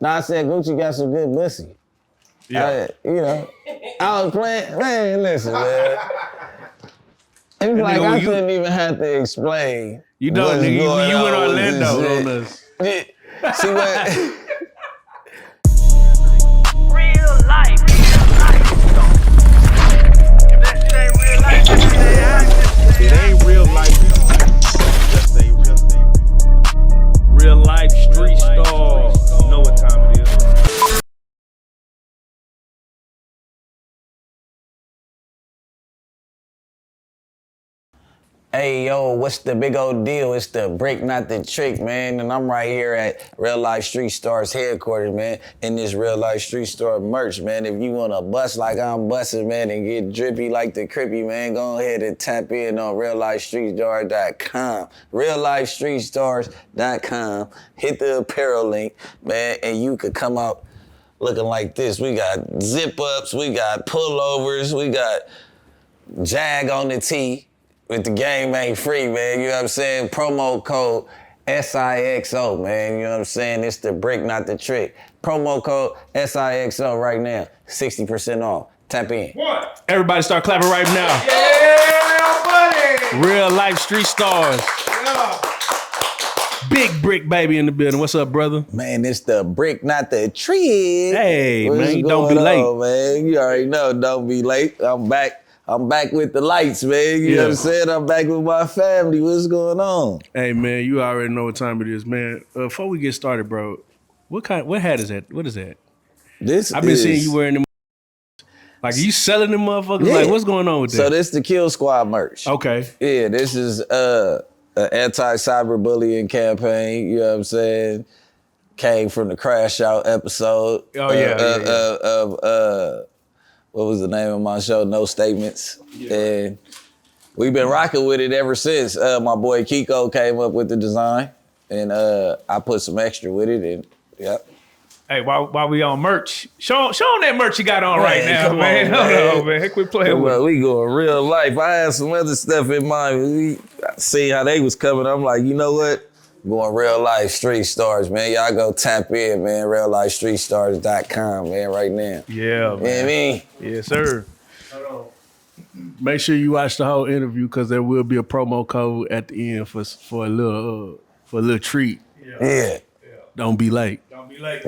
Nah, I said Gucci got some good bussy. Yeah. I was playing, man, listen, man. It's like I shouldn't even have to explain. You don't, nigga. You in Orlando on us. See what? Real life. If that shit ain't real life, it ain't real life. Just say real life street stars. You know what time it is. Hey, yo, what's the big old deal? It's the Bricc, not the trick, man. And I'm right here at Reallyfe Street Stars headquarters, man, in this Reallyfe Street Star merch, man. If you want to bust like I'm busting, man, and get drippy like the Crippy, man, go ahead and tap in on RealLifeStreetStars.com. RealLifeStreetStars.com. Hit the apparel link, man, and you could come out looking like this. We got zip-ups, we got pullovers, we got Jag on the tee. With the game ain't free, man, you know what I'm saying? Promo code SIXO, man, you know what I'm saying? It's the Bricc, not the trick. Promo code SIXO right now, 60% off. Tap in. What? Everybody start clapping right now. Yeah, buddy. Real life street stars. Yeah. Big Bricc Baby in the building. What's up, brother? Man, it's the Bricc, not the trick. Hey, What's man, don't be going late. on, man? You already know, don't be late. I'm back with the lights, man. You know what I'm saying? I'm back with my family. What's going on? Hey, man, you already know what time it is, man. Before we get started, bro, what hat is that? What is that? I've been seeing you wearing them. Like, are you selling them motherfuckers? Yeah. Like, what's going on with that? So this the Kill Squad merch. Okay. Yeah, this is an anti-cyberbullying campaign, you know what I'm saying? Came from the Crash Out episode. What was the name of my show? No Statements. Yeah. And we've been rocking with it ever since. My boy Kiko came up with the design, and I put some extra with it, and yep. Hey, while we on merch, show them that merch you got on right now, man. Hold on, man. Quit playing with it. We going real life. I had some other stuff in mind. We see how they was coming. I'm like, you know what? Going Real Life Street Stars, man. Y'all go tap in, man. RealLifeStreetStars.com, man, right now. Yeah, man. You know what I mean? Yes, sir. Make sure you watch the whole interview because there will be a promo code at the end for a little treat. Yeah. Don't be late. Don't be late.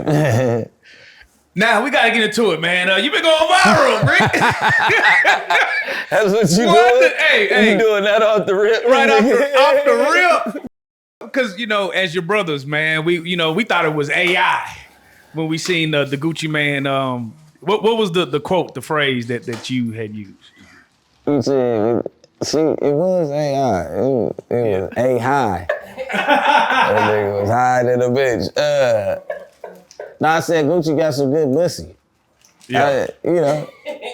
Now, we got to get into it, man. You been going viral, Bricc. That's what you doing? Hey. You doing that off the rip? Right off the rip. Because, as your brothers, man, we thought it was AI when we seen the Gucci man. What was the quote, the phrase that you had used? See, it was AI. It was A-high. That nigga was high than a bitch. Nah, I said Gucci got some good bussy. Yeah.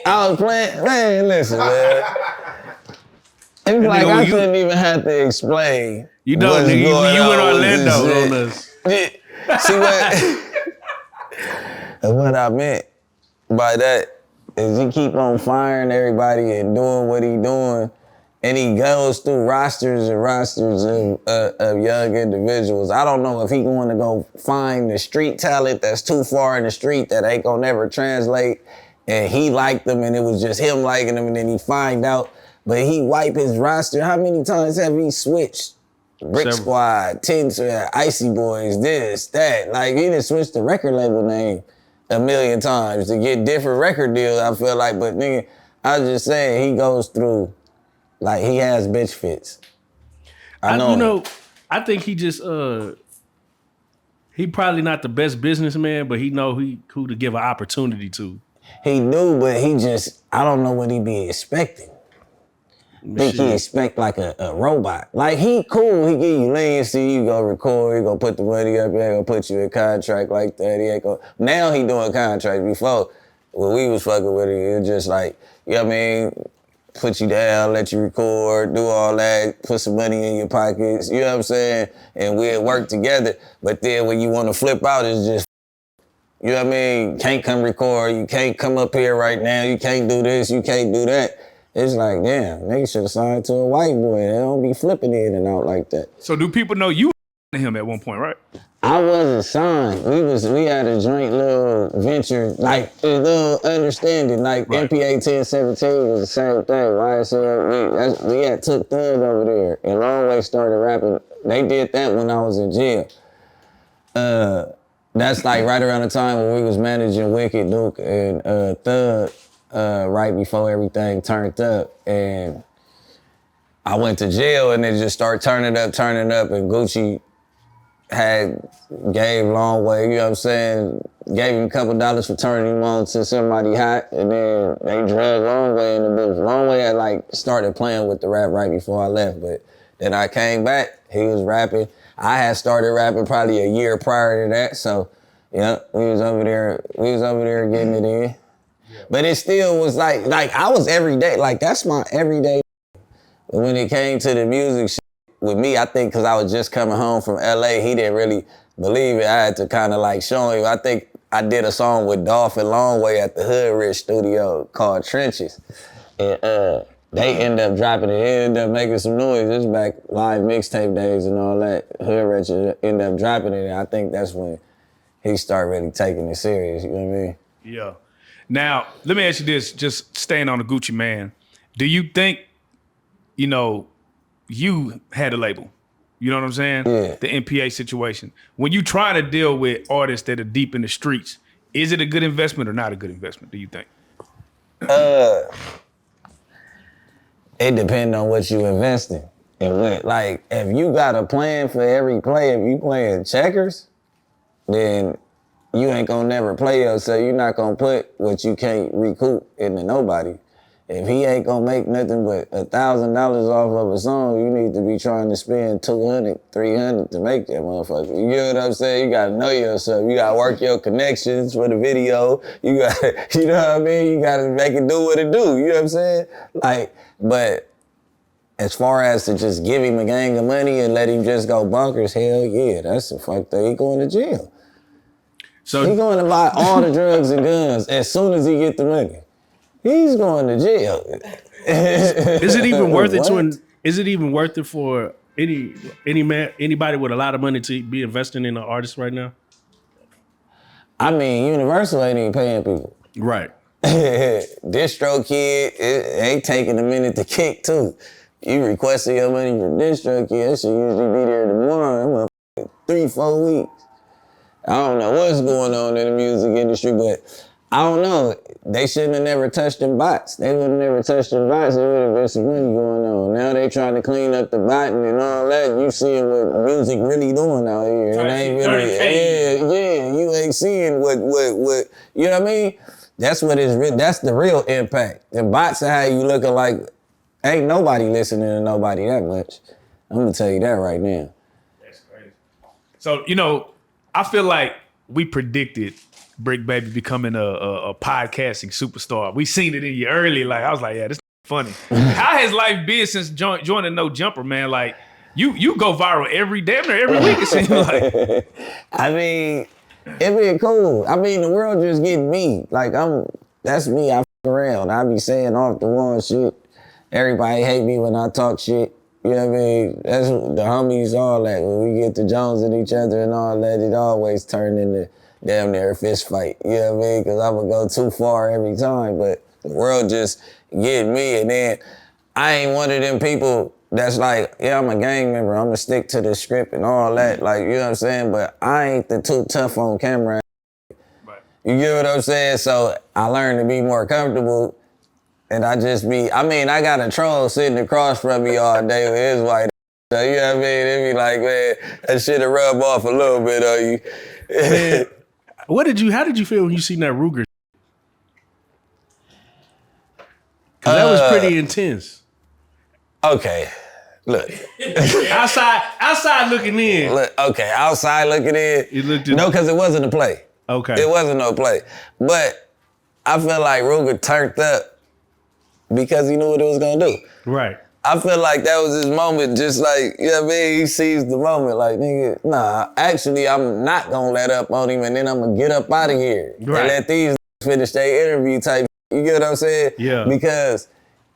I was playing, man, listen, man. It's like I shouldn't even have to explain. You don't, nigga. You in Orlando on us. See what I meant by that is he keep on firing everybody and doing what he doing, and he goes through rosters and rosters of young individuals. I don't know if he going to go find the street talent that's too far in the street that ain't gonna never translate, and he liked them and it was just him liking them, and then he find out, but he wipe his roster. How many times have he switched? Bricc Squad, Tinsel, Icy Boys, this, that. Like, he done switched the record label name a million times to get different record deals, I feel like. But nigga, I was just saying, he goes through, like, he has bitch fits. I know. I think he just, he probably not the best businessman, but he know who to give an opportunity to. He do, but he just, I don't know what he be expecting. Think he expect like a robot. Like, he cool, he give you leniency, you go record, he gonna put the money up, he ain't gonna put you in contract like that, he ain't gonna, now he doing contracts. Before, when we was fucking with it, it was just like, you know what I mean, put you down, let you record, do all that, put some money in your pockets, you know what I'm saying, and we'd work together. But then when you wanna flip out, it's just, you know what I mean, you can't come record, you can't come up here right now, you can't do this, you can't do that. It's like, damn, niggas should have signed to a white boy. They don't be flipping in and out like that. So do people know you him at one point, right? I wasn't signed. We had a joint little venture, like a little understanding. Like Right. MPA 1017 was the same thing. YSL, we had took Thug over there, and Long Way started rapping. They did that when I was in jail. That's like right around the time when we was managing Wicked Duke and Thug, right before everything turned up, and I went to jail, and they just started turning up, and Gucci gave Long Way, you know what I'm saying, gave him a couple dollars for turning him on to somebody hot, and then they dragged Long Way in the booth. Long Way had like started playing with the rap right before I left, but then I came back, he was rapping. I had started rapping probably a year prior to that, so yeah, we was over there getting it in. But it still was like I was every day, like that's my everyday. But when it came to the music shit, with me, I think because I was just coming home from LA, he didn't really believe it. I had to kind of like show him. I think I did a song with Dolph and Long Way at the Hood Rich studio called Trenches. And they ended up dropping it. They ended up making some noise. This is back live mixtape days and all that. Hood Rich ended up dropping it. And I think that's when he started really taking it serious. You know what I mean? Yeah. Now, let me ask you this, just staying on the Gucci Man. Do you think, you had a label? You know what I'm saying? Yeah. The MPA situation. When you try to deal with artists that are deep in the streets, is it a good investment or not a good investment, do you think? It depends on what you invest in. And what, like, if you got a plan for every play, if you playing checkers, then you ain't gonna never play yourself. You're not gonna put what you can't recoup into nobody. If he ain't gonna make nothing but $1,000 off of a song, you need to be trying to spend $200, $300 to make that motherfucker. You get what I'm saying? You gotta know yourself. You gotta work your connections for the video. You gotta, you know what I mean? You gotta make it do what it do. You know what I'm saying? Like, but as far as to just give him a gang of money and let him just go bonkers, hell yeah, that's the fuck that he going to jail. So He going to buy all the drugs and guns as soon as he get the money. He's going to jail. is it even worth it What? is it even worth it for anybody with a lot of money to be investing in an artist right now? I mean, Universal ain't even paying people. Right. Distro Kid, they taking a minute to kick too. You requested your money from Distro Kid, that should usually be there tomorrow. That 3-4 weeks. I don't know what's going on in the music industry, but I don't know. They shouldn't have never touched them bots. They would have never touched them bots. There would have been some money going on. Now they trying to clean up the botting and all that. You seeing what music really doing out here. It ain't really, yeah, you ain't seeing what, you know what I mean? That's what that's the real impact. The bots are how you looking like, ain't nobody listening to nobody that much. I'm gonna tell you that right now. That's crazy. So, I feel like we predicted Bricc Baby becoming a podcasting superstar. We seen it in you early. Like, I was like, yeah, this funny. How has life been since joining NoJumper, man? Like, you go viral damn near every week, it seems like. I mean, it been cool. I mean, the world just getting me. Like, that's me. I f around. I be saying off the wall shit. Everybody hate me when I talk shit. You know what I mean? That's the homies, all that. When we get to jonesing each other and all that, it always turn into damn near a fist fight. You know what I mean? Because I'm going to go too far every time. But the world just getting me. And then I ain't one of them people that's like, yeah, I'm a gang member. I'm going to stick to the script and all that. Like, you know what I'm saying? But I ain't the too tough on camera. Right. You get what I'm saying? So I learned to be more comfortable. And I got a troll sitting across from me all day with his white. So, you know what I mean? It be like, man, that shit'll rub off a little bit on you. Man, how did you feel when you seen that Ruger? Because that was pretty intense. Okay, look. outside looking in. Look, okay, outside looking in. You looked at No, because it wasn't a play. Okay. It wasn't no play. But I feel like Ruger turned up because he knew what it was gonna do. Right. I feel like that was his moment, just like, you know what I mean? He seized the moment, like, nigga, nah, actually, I'm not gonna let up on him, and then I'm gonna get up out of here. Right. And let these finish their interview type. You get what I'm saying? Yeah. Because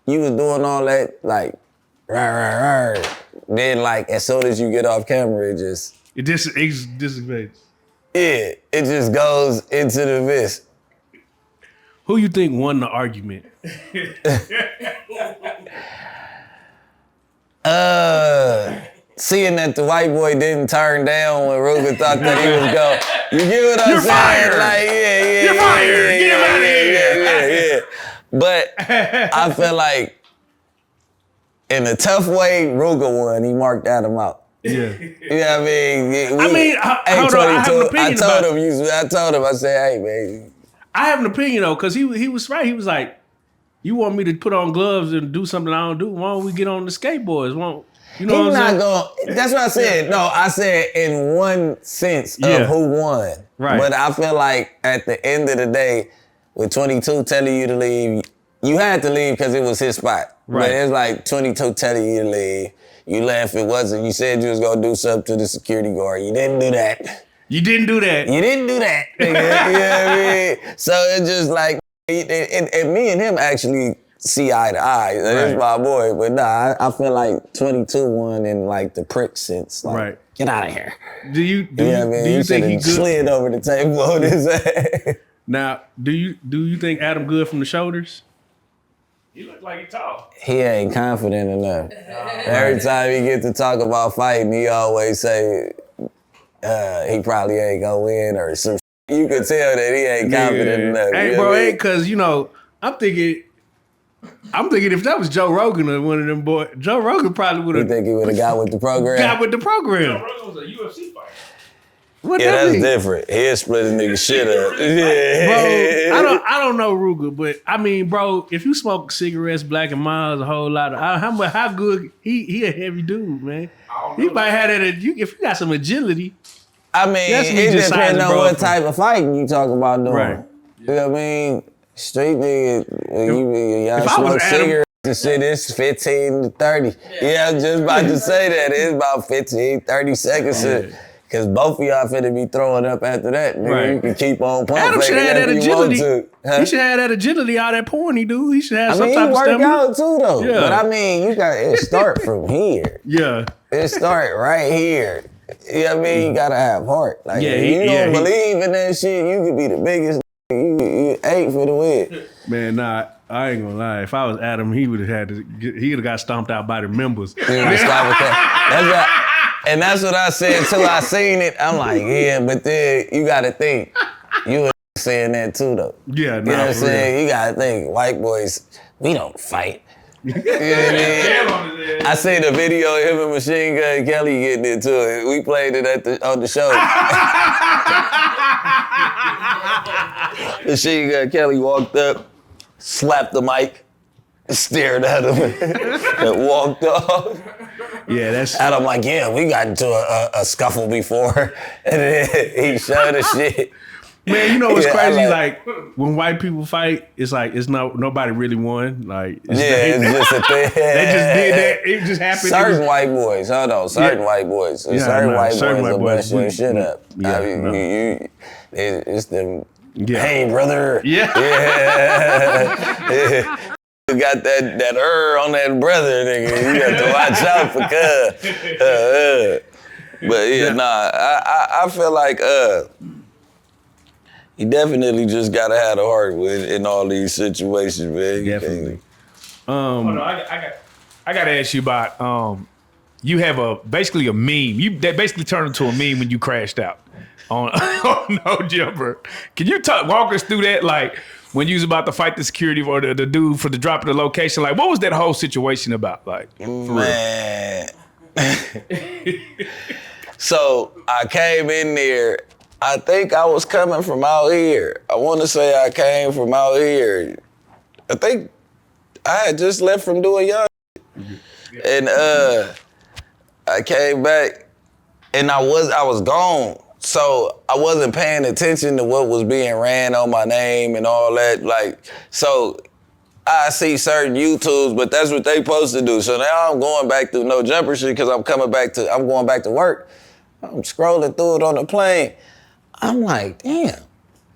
you was doing all that, like, rah, rah, rah. Then, like, as soon as you get off camera, it It dissipates. Yeah, it just goes into the abyss. Who you think won the argument? Seeing that the white boy didn't turn down when Ruger thought that he was going. You get what I'm You're saying? fired. Like, yeah. You're fired. Get him out of here. Yeah. But I feel like in a tough way, Ruger won. He marked Adam out. Yeah. You know what I mean? Hold on, I have an opinion I told him, I said, hey, man. I have an opinion though, because he was right. He was like, you want me to put on gloves and do something I don't do? Why don't we get on the skateboards? You know what I'm saying? That's what I said. No, I said in one sense of who won. Right. But I feel like at the end of the day, with 22 telling you to leave, you had to leave because it was his spot. Right. But it's like 22 telling you to leave. You left, it wasn't. You said you was going to do something to the security guard. You didn't do that. You didn't do that. You didn't do that. You know what I mean? So it's just like, and me and him actually see eye to eye. That's my boy. But nah, I feel like 22 won in like the prick sense. Like, get out of here. Do you what I mean? do you think he good? Slid over the table on his ass. Now, do you think Adam good from the shoulders? He look like he tall. He ain't confident enough. Every time he get to talk about fighting, he always say he probably ain't gonna win or some. You can tell that he ain't confident enough. Hey, bro, ain't because I'm thinking if that was Joe Rogan or one of them boys, Joe Rogan probably would have. You think he would have got with the program? Got with the program. Joe Rogan was a UFC fighter. What Yeah, that that's mean? different. He'll split a nigga shit up. Bro, I don't know Ruger, but I mean, bro, if you smoke cigarettes, Black and Miles, a whole lot of how good he a heavy dude, man. He might have that. If you got some agility. I mean, it depends on what type of fighting you talk about doing. Right. You know what I mean? Street nigga, y'all if I was smoke Adam- cigarettes and shit, it's 15 to 30. Yeah, I was just about to say that. It's about 15, 30 seconds. Because both of y'all finna be throwing up after that. Nigga. Right. You can keep on pumping. Adam should have that agility. Huh? He should have that agility, all that porn he do. He should have some he type of work stamina. out too, though. Yeah. But I mean, it start from here. Yeah. It start right here. You know what I mean? You gotta have heart. Like, if you don't believe in that shit, you could be the biggest. You ate for the win. Man, nah, I ain't gonna lie. If I was Adam, he would have had to. He would have got stomped out by the members. And that's what I said till I seen it. I'm like, yeah, but then you gotta think, you were saying that too, though. Yeah, you know what I'm saying? You gotta think, white boys, we don't fight. You know what I mean? I seen the video of him and Machine Gun Kelly getting into it. We played it on the show. Machine Gun Kelly walked up, slapped the mic, stared at him, and walked off. Yeah, that's. And I'm like, yeah, we got into a scuffle before, and then he showed the shit. Man, you know what's crazy? Like when white people fight, it's like nobody really won. Like it's just a thing. They just did that. It just happened. Certain white boys, hold on. Certain white boys. Certain white boys will bust your shit up. Yeah, I mean, it's them. Yeah. Hey, brother. Yeah. You got that on that brother, nigga. You have to watch out for cuz. But I feel like you definitely just gotta have the heart in all these situations, man. Definitely. Hold on, I gotta ask you about you have basically a meme. That basically turned into a meme when you crashed out on NoJumper. Can you walk us through that? Like when you was about to fight the security or the dude for the drop of the location, like what was that whole situation about? Like, man. So I came in there. I think I was coming from out here. I want to say I came from out here. I think I had just left from doing young shit. And I came back and I was gone. So I wasn't paying attention to what was being ran on my name and all that. Like, so I see certain YouTubes, but that's what they supposed to do. So now I'm going back through NoJumper shit because I'm going back to work. I'm scrolling through it on the plane. I'm like, damn,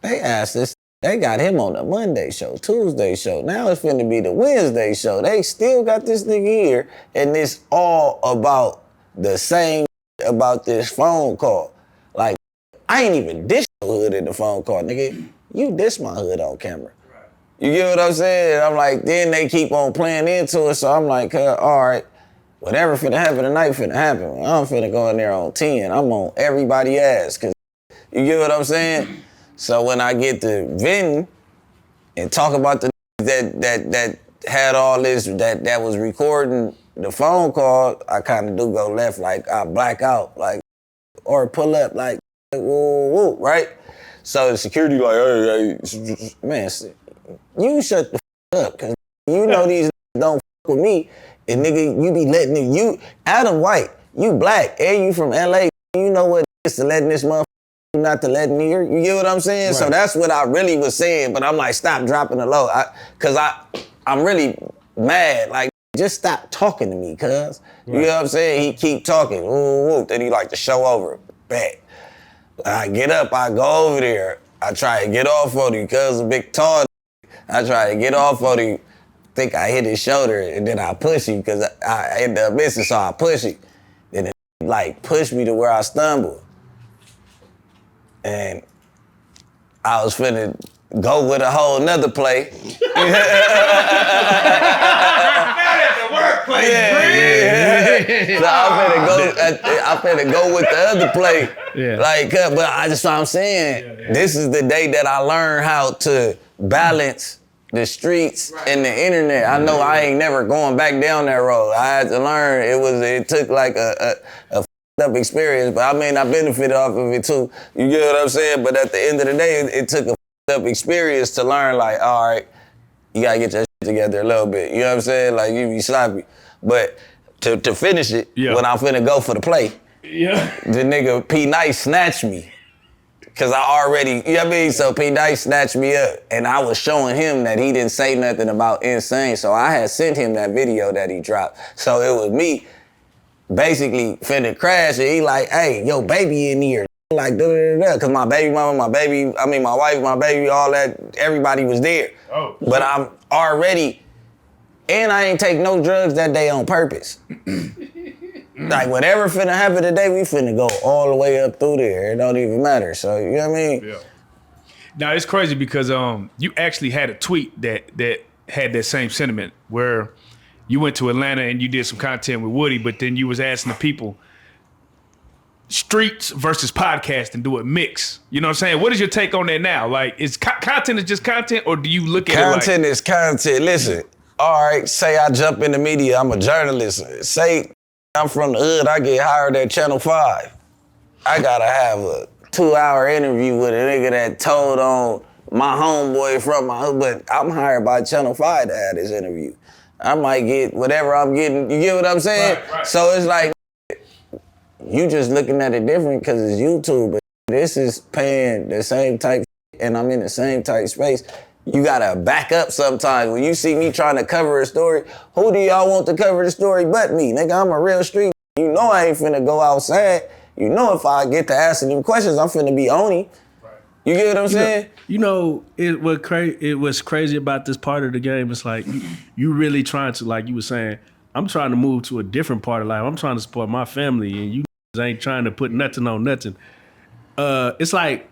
they asked this, they got him on the Monday show, Tuesday show. Now it's finna be the Wednesday show. They still got this nigga here, and it's all about the same about this phone call. Like, I ain't even dish your hood in the phone call, nigga. You diss my hood on camera. You get what I'm saying? I'm like, then they keep on playing into it, so I'm like, all right, whatever finna happen tonight finna happen. I'm finna go in there on 10. I'm on everybody's ass, cause you get what I'm saying? So when I get to venting and talk about the that had all this, that was recording the phone call, I kind of do go left, like I black out, like, or pull up, like, woo, woo, right? So the security like, hey, man, you shut the up, cause you know these don't with me, and nigga, you be letting it, you, Adam White, you black, and you from LA, you know what it is to letting this motherfucker not to let me hear, you get what I'm saying? Right. So that's what I really was saying, but I'm like, stop dropping the low, cause I'm really mad, like, just stop talking to me, cuz. You know what I'm saying? He keep talking, woo, woo, then he like to show over, back. I get up, I go over there, I try to get off on him, cuz a big tall, I try to get off on him, think I hit his shoulder, and then I push him, cause I end up missing, so I push him. Then it like pushed me to where I stumbled. And I was finna go with a whole nother play. Workplace, yeah. So I'm finna go with the other play. Yeah. Like, but that's what I'm saying. This is the day that I learned how to balance the streets and the internet. I know I ain't never going back down that road. I had to learn. It took like a up experience, but I mean, I benefited off of it too. You get what I'm saying? But at the end of the day, it took a up experience to learn, like, all right, you gotta get your shit together a little bit. You know what I'm saying? Like, you be sloppy. But to finish it, when I'm finna go for the play, the nigga P Nice snatched me. Cause I already, you know what I mean? So P Nice snatched me up, and I was showing him that he didn't say nothing about Insane. So I had sent him that video that he dropped. So it was me basically finna crash, and he like, hey, yo, baby in here. Like, cause my baby mama, my wife, my baby, all that, everybody was there. Oh. But I'm already, and I ain't take no drugs that day on purpose. Like, whatever finna happen today, we finna go all the way up through there. It don't even matter. So, you know what I mean? Yeah. Now, it's crazy because you actually had a tweet that had that same sentiment where you went to Atlanta and you did some content with Woody, but then you was asking the people, streets versus podcast, and do it mix. You know what I'm saying? What is your take on that now? Like, is content is just content, or do you look at content is content. Listen, all right, say I jump in the media, I'm a journalist. Say I'm from the hood, I get hired at Channel 5. I gotta have a 2-hour interview with a nigga that told on my homeboy from my hood, but I'm hired by Channel 5 to have this interview. I might get whatever I'm getting, you get what I'm saying? Right. So it's like, you just looking at it different because it's YouTube, but this is paying the same type and I'm in the same type space. You gotta back up sometimes. When you see me trying to cover a story, who do y'all want to cover the story but me? Nigga, I'm a real street. You know I ain't finna go outside. You know if I get to asking them questions, I'm finna be on him. Right. You get what I'm saying? It was crazy about this part of the game. It's like, you really trying to, like you were saying, I'm trying to move to a different part of life. I'm trying to support my family, and you ain't trying to put nothing on nothing. It's like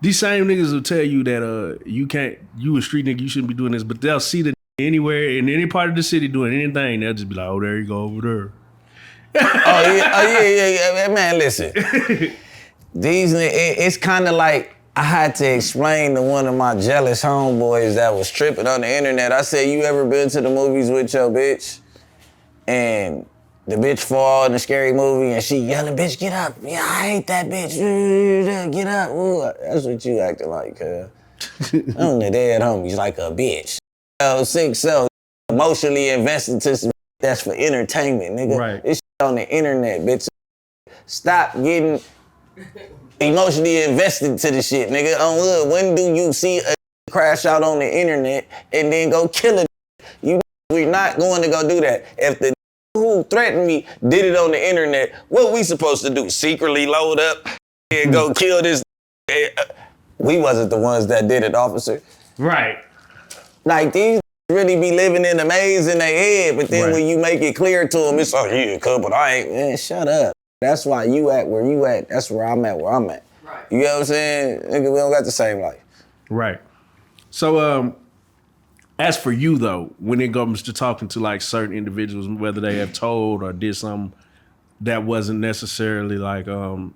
these same niggas will tell you that you a street nigga, you shouldn't be doing this, but they'll see the anywhere in any part of the city doing anything, they'll just be like, oh, there you go over there. yeah, man, listen. It's kind of like I had to explain to one of my jealous homeboys that was tripping on the internet. I said, you ever been to the movies with your bitch? And the bitch fall in a scary movie and she yelling, bitch, get up. Yeah, I hate that bitch. Get up. Ooh, that's what you acting like, cuz. I'm the dead homies like a bitch. So emotionally invested to some that's for entertainment, nigga. Right. This shit on the internet, bitch. Stop getting emotionally invested to the shit, nigga. On hood, when do you see a crash out on the internet and then go kill it? We're not going to go do that. If the who threatened me did it on the internet, what we supposed to do? Secretly load up and go kill this? We wasn't the ones that did it, officer. Right. Like, these really be living in a maze in their head, but then when you make it clear to them, it's like, yeah, cuz, but I ain't, man, shut up. That's why you at where you at. That's where I'm at where I'm at. Right. You know what I'm saying? Nigga, we don't got the same life. Right. So, as for you though, when it comes to talking to like certain individuals, whether they have told or did something that wasn't necessarily like you're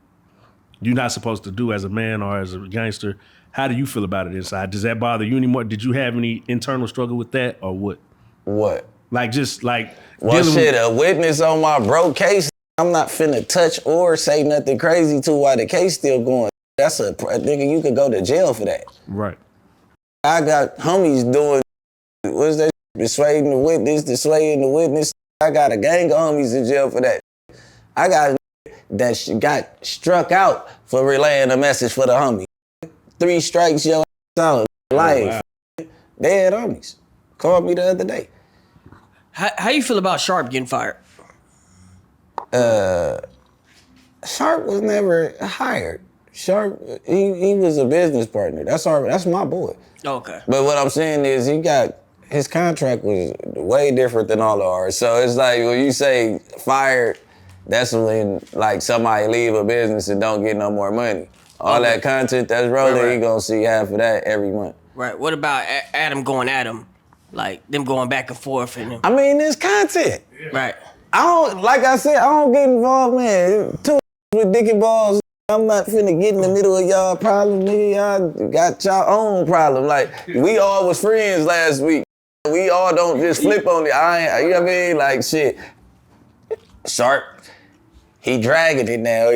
not supposed to do as a man or as a gangster, how do you feel about it inside? Does that bother you anymore? Did you have any internal struggle with that or what? What? Like just like Well, dealing shit, with, a witness on my broke case, I'm not finna touch or say nothing crazy to while the case still going. That's a nigga, you could go to jail for that. right. I got homies doing, what's that? Dissuading the witness. I got a gang of homies in jail for that. I got that got struck out for relaying a message for the homie. 3 strikes, your ass out. Life. Wow. Dead homies. Called me the other day. How you feel about Sharp getting fired? Sharp was never hired. Sharp, he was a business partner. That's my boy. Okay. But what I'm saying is his contract was way different than all of ours. So it's like when you say fired, that's when like somebody leave a business and don't get no more money. All that content that's rolling, Right. you gonna see half of that every month. Right. What about Adam going at him? Like them going back and forth and I mean, it's content. right. I don't, like I said, I don't get involved, man. 2 with dick and balls. I'm not finna get in the middle of y'all problem, nigga. Y'all got y'all own problem. Like, we all was friends last week. We all don't just flip on it. You know what I mean? Like, shit. Sharp, he dragging it now.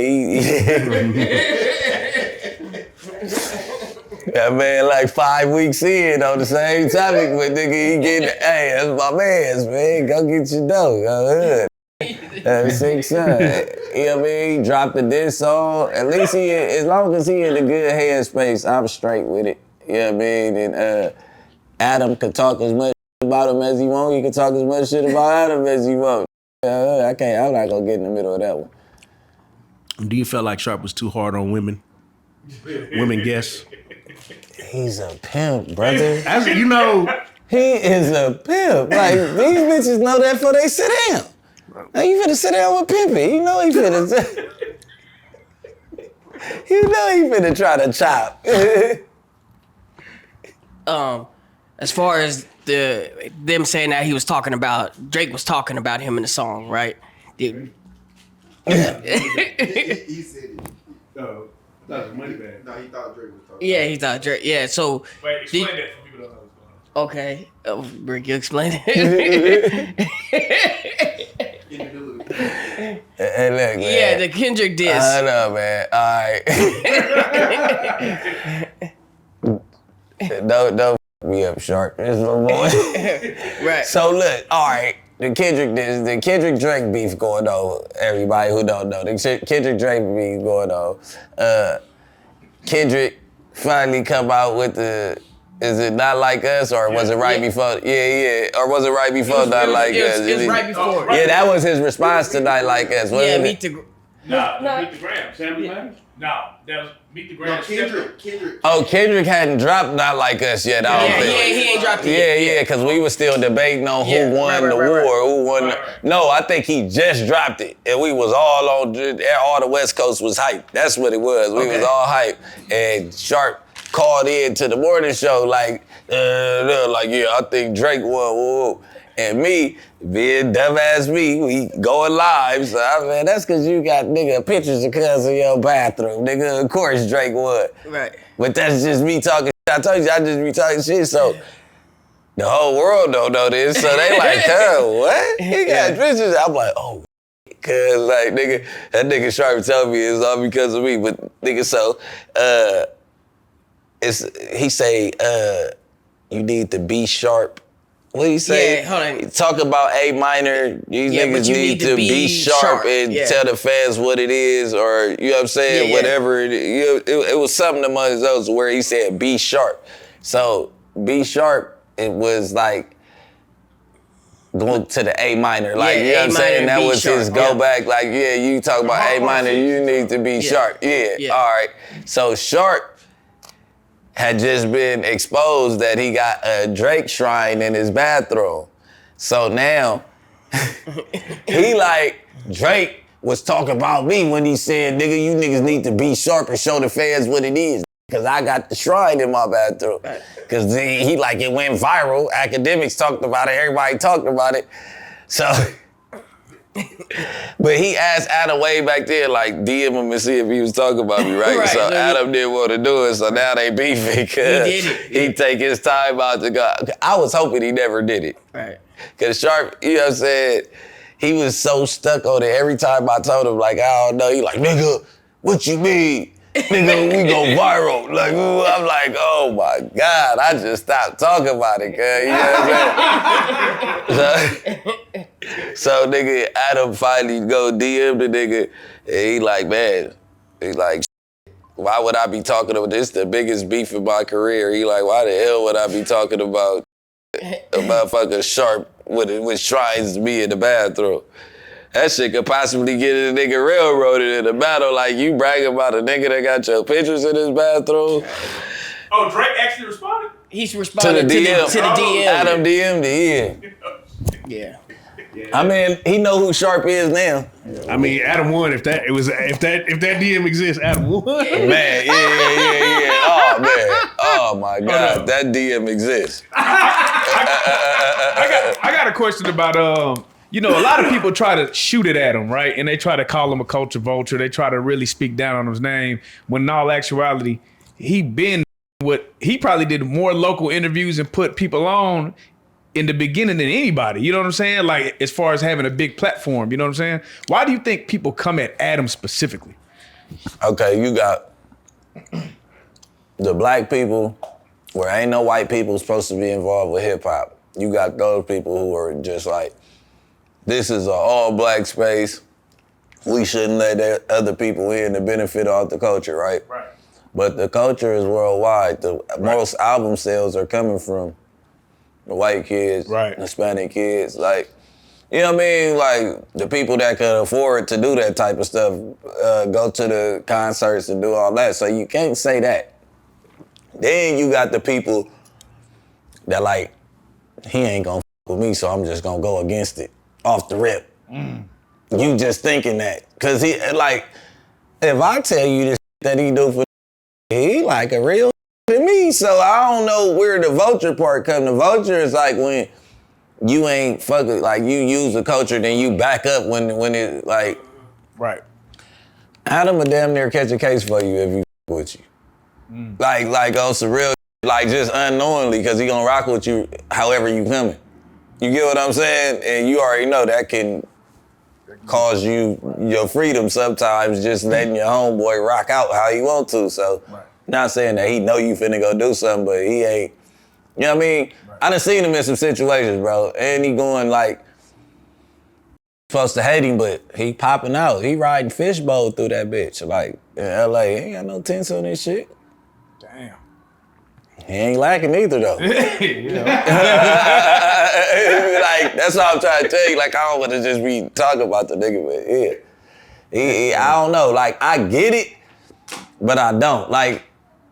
That man like 5 weeks in on the same topic, but nigga, he getting, hey, that's my man's, man. Go get your dough. Go ahead. 6 son. You know what I mean? He dropped the diss song. At least as long as he in a good headspace, I'm straight with it. You know what I mean? And Adam can talk as much about him as he want. He can talk as much shit about Adam as he want. I'm not gonna get in the middle of that one. Do you feel like Sharp was too hard on women? Women guests? He's a pimp, brother. As you know, He is a pimp. Like, these bitches know that before they sit down. Now you finna sit down with Pimpin'. You know he finna you know he finna try to chop. As far as them saying that Drake was talking about him in the song, right? He said it. that was money bag. No, he thought Drake was talking. Yeah, he thought Drake. Yeah, so Wait, explain that for people who don't know what's going on. okay, Bricc, you explain it. Hey, look, man. Yeah, the Kendrick diss. I know, man. All right. Don't me up, Sharp. This little boy. Right. So look, all right. The Kendrick Drake beef going on. Everybody who don't know, the Kendrick Drake beef going on. Kendrick finally come out with the. Is it Not Like Us or was it right before? Yeah. Or was it right before Not Like Us? It was right before. Yeah, that was his response to Not Like Us. Wasn't Yeah, it? Meet the. Meet the Gram. Sammy Matters? No, that was Meet the Gram. No, Kendrick. Oh, Kendrick hadn't dropped Not Like Us yet, I don't Yeah, think. he ain't dropped it yet. Yeah, because we were still debating on Yeah, who won the right. war, who won. Right. No, I think he just dropped it, and we was all the West Coast was hyped. That's what it was. We was all hyped, and Sharp called in to the morning show like, yeah, I think Drake won. Woo. And me, being dumbass me, we going live. So I mean, that's because you got nigga pictures of cuz in your bathroom, nigga. Of course Drake won. Right. But that's just me talking shit. I told you I just be talking shit, so the whole world don't know this. So they like, what? He got pictures. I'm like, oh, cuz like nigga, that nigga Sharp told me it's all because of me. But nigga, so he say you need to be sharp. What do you say? Yeah, hold on. Talk about A minor. These Yeah, but niggas you need to be sharp and yeah. tell the fans what it is, or you know what I'm saying, Yeah. whatever it is. It was something among those where he said be sharp. So be sharp, it was like going to the A minor. Like, Yeah, you know what I'm A saying? minor, That B was sharp, his go yeah. back. Like, yeah, you talk about A minor, you need to be sharp. Yeah, all right. So Sharp had just been exposed that he got a Drake shrine in his bathroom. So now, he like, Drake was talking about me when he said, nigga, you niggas need to be sharp and show the fans what it is. Cause I got the shrine in my bathroom. Cause he like, it went viral. Academics talked about it, everybody talked about it. So, but he asked Adam way back there, like, DM him and see if he was talking about me, right? Right, So so Adam didn't want to do it, so now they beefing, cause he take his time out to go. I was hoping he never did it. Right. Cause Sharp, you know what I'm saying, he was so stuck on it. Every time I told him, like, I don't know, he like, nigga, what you mean? Nigga, we go viral. Like, ooh, I'm like, oh my God, I just stopped talking about it, cuz, you know what I'm saying? So nigga, Adam finally go DM the nigga, and he like, man, he like, why would I be talking about this? The biggest beef in my career. He like, why the hell would I be talking about a motherfucker Sharp with shrines me in the bathroom? That shit could possibly get a nigga railroaded in a battle. Like, you bragging about a nigga that got your pictures in his bathroom. Oh, Drake actually responded? He's responding to the DM. Adam DM'd it, Yeah. I mean, he know who Sharp is now. I mean, Adam won. If that DM exists, Adam won. Man, yeah. Oh man. Oh my God, that DM exists. I got a question about you know, a lot of people try to shoot it at him, right? And they try to call him a culture vulture. They try to really speak down on his name. When in all actuality, he probably did more local interviews and put people on in the beginning than anybody. You know what I'm saying? Like, as far as having a big platform, you know what I'm saying? Why do you think people come at Adam specifically? Okay, you got the black people where ain't no white people supposed to be involved with hip hop. You got those people who are just like, this is an all-black space. We shouldn't let other people in to benefit off the culture, right? Right. But the culture is worldwide. The most album sales are coming from the white kids, Hispanic kids. Like, you know what I mean? Like, the people that could afford to do that type of stuff go to the concerts and do all that. So you can't say that. Then you got the people that like, he ain't gonna with me, so I'm just gonna go against it. Off the rip. You just thinking that. Cause he, like, if I tell you this that he do for he like a real to me. So I don't know where the vulture part come. The vulture is like when you ain't fucking, like you use the culture, then you back up when it like. Right. Adam would damn near catch a case for you if he with you. Like on some real, like just unknowingly, cause he gonna rock with you however you coming. You get what I'm saying? And you already know that can cause you your freedom sometimes, just letting your homeboy rock out how he want to. So, not saying that he know you finna go do something, but he ain't, you know what I mean? I done seen him in some situations, bro. And he going like, supposed to hate him, but he popping out. He riding fishbowl through that bitch. Like, in LA, he ain't got no tents on this shit. Damn. He ain't lacking either, though. Like, that's what I'm trying to tell you. Like, I don't want to just be talking about the nigga, but yeah. I don't know. Like, I get it, but I don't. Like,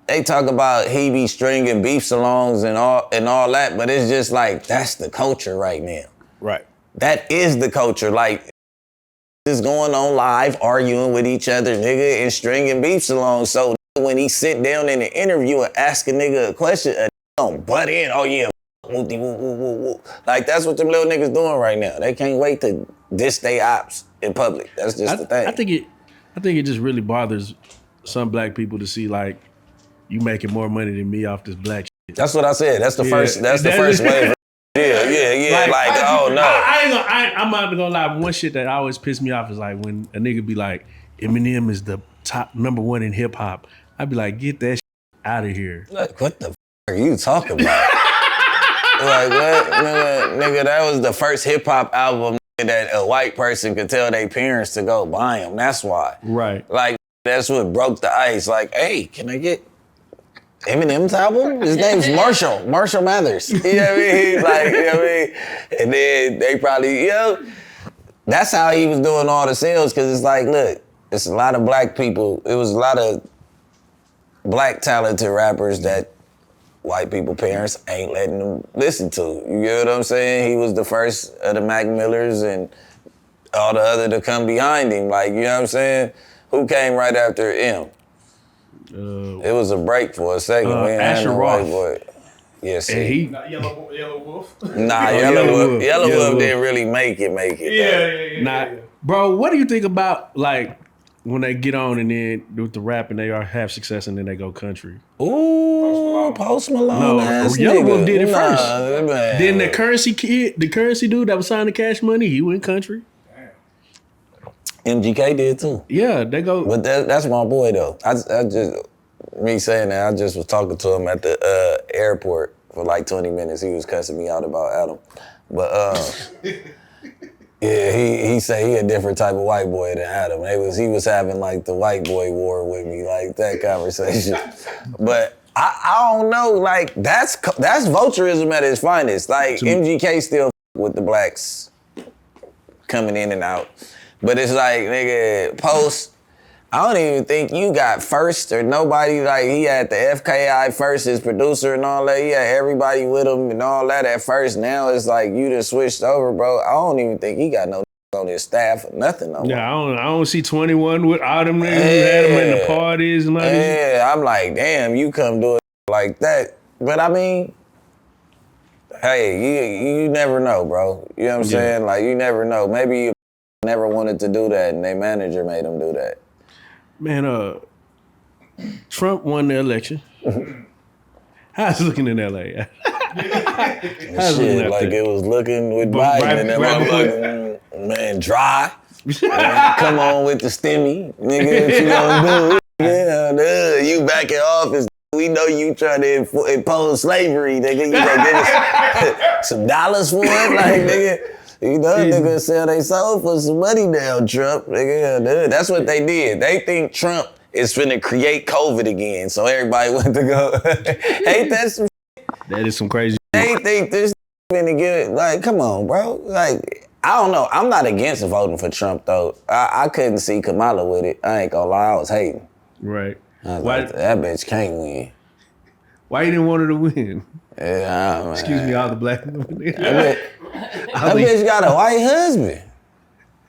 they talk about he be stringing beef salons and all that, but it's just like, that's the culture right now. Right. That is the culture. Like, is going on live, arguing with each other, nigga, and stringing beef salons. So when he sit down in the interview and ask a nigga a question, a don't butt in, oh yeah, woo. Like, that's what them little niggas doing right now. They can't wait to diss they ops in public. That's just the thing. I think it just really bothers some black people to see, like, you making more money than me off this black shit. That's what I said. That's the first wave. Yeah. Like, oh no. I'm not gonna lie. One shit that always pissed me off is like when a nigga be like, Eminem is the top #1 in hip hop. I'd be like, get that shit out of here. Like, what the are you talking about? Like, what? Nigga, that was the first hip hop album that a white person could tell their parents to go buy them. That's why. Right. Like, that's what broke the ice. Like, hey, can I get Eminem's album? His name's Marshall Mathers. You know what I mean? Like, you know what I mean? And then they probably, that's how he was doing all the sales, because it's like, look, it's a lot of black people. It was a lot of black talented rappers that white people parents ain't letting them listen to. You get what I'm saying? He was the first of the Mac Millers and all the other to come behind him. Like, you know what I'm saying? Who came right after him? It was a break for a second. We ain't had Asher no Roth. white boy. Yeah, And see. he, Yellow Wolf. Nah, Yellow Wolf. Yellow Yellow Wolf Wolf. didn't really make it. Bro, what do you think about like when they get on and then with the rap and they have success and then they go country? Ooh, Post Malone. No, ass Yellow nigga. Wolf did it first. Man. Then the currency dude that was signing Cash Money, he went country. MGK did too. Yeah, they go. But that's my boy though. I just me saying that, I just was talking to him at the airport for like 20 minutes. He was cussing me out about Adam. But yeah, he said he a different type of white boy than Adam. He was having like the white boy war with me, like that conversation. But I don't know, like that's vulturism at its finest. Like MGK still with the blacks coming in and out. But it's like, nigga, Post, I don't even think you got first or nobody. Like, he had the FKI first, his producer and all that. He had everybody with him and all that at first. Now it's like you just switched over, bro. I don't even think he got no on his staff or nothing no more. Yeah, I don't see 21 with all them niggas who had him in the parties and all that. Yeah, I'm like, damn, you come do it like that. But I mean, hey, you never know, bro. You know what I'm saying? Like, you never know. Maybe you never wanted to do that and their manager made him do that. Man, Trump won the election. How's it looking in LA? How's it looking Shit, out like there? it was looking with Right- Biden and that right motherfucker, man, dry. Come on with the stimmy. Nigga, what you gonna do? Yeah, you back in office. We know you trying to impose slavery, nigga. You gonna give us some dollars for it? Like, nigga, you know, nigga sell they soul for some money now, Trump. Nigga, dude, that's what they did. They think Trump is finna create COVID again, so everybody went to go. Ain't that some That is some crazy. They think this finna get, like, come on, bro. Like, I don't know. I'm not against voting for Trump, though. I couldn't see Kamala with it. I ain't gonna lie, I was hating. Right. I was Why? like, that bitch can't win. Why you didn't want her to win? Yeah, man. Excuse me, all the black women. That bitch got a white husband.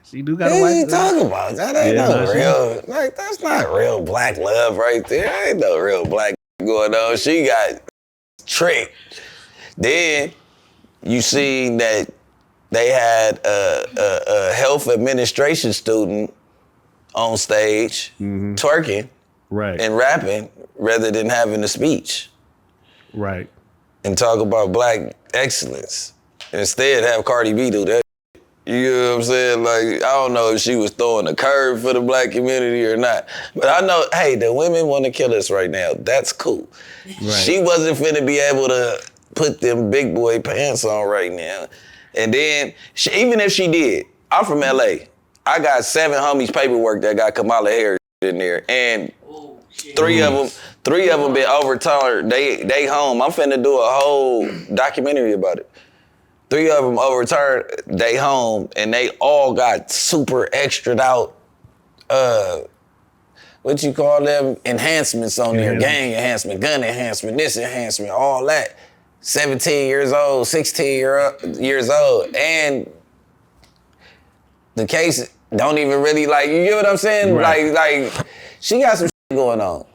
She do got What a are white. you talking about? That ain't Yeah, no no, she- real, like, that's not real black love right there. Ain't no real black going on. She got tricked. Then you see that they had a health administration student on stage twerking Right. and rapping rather than having a speech Right. and talk about black excellence. Instead, have Cardi B do that. You know what I'm saying? Like, I don't know if she was throwing a curve for the black community or not. But I know, hey, the women want to kill us right now. That's cool. Right. She wasn't finna be able to put them big boy pants on right now. And then, even if she did, I'm from LA. I got 7 homies paperwork that got Kamala Harris in there. And three of them been overturned. They home. I'm finna do a whole documentary about it. 3 of them overturned, they home, and they all got super extra'd out, what you call them, enhancements on there, gang enhancement, gun enhancement, this enhancement, all that. 17 years old, 16 years old, and the case don't even really, like, you get what I'm saying? Right. Like, she got some shit going on.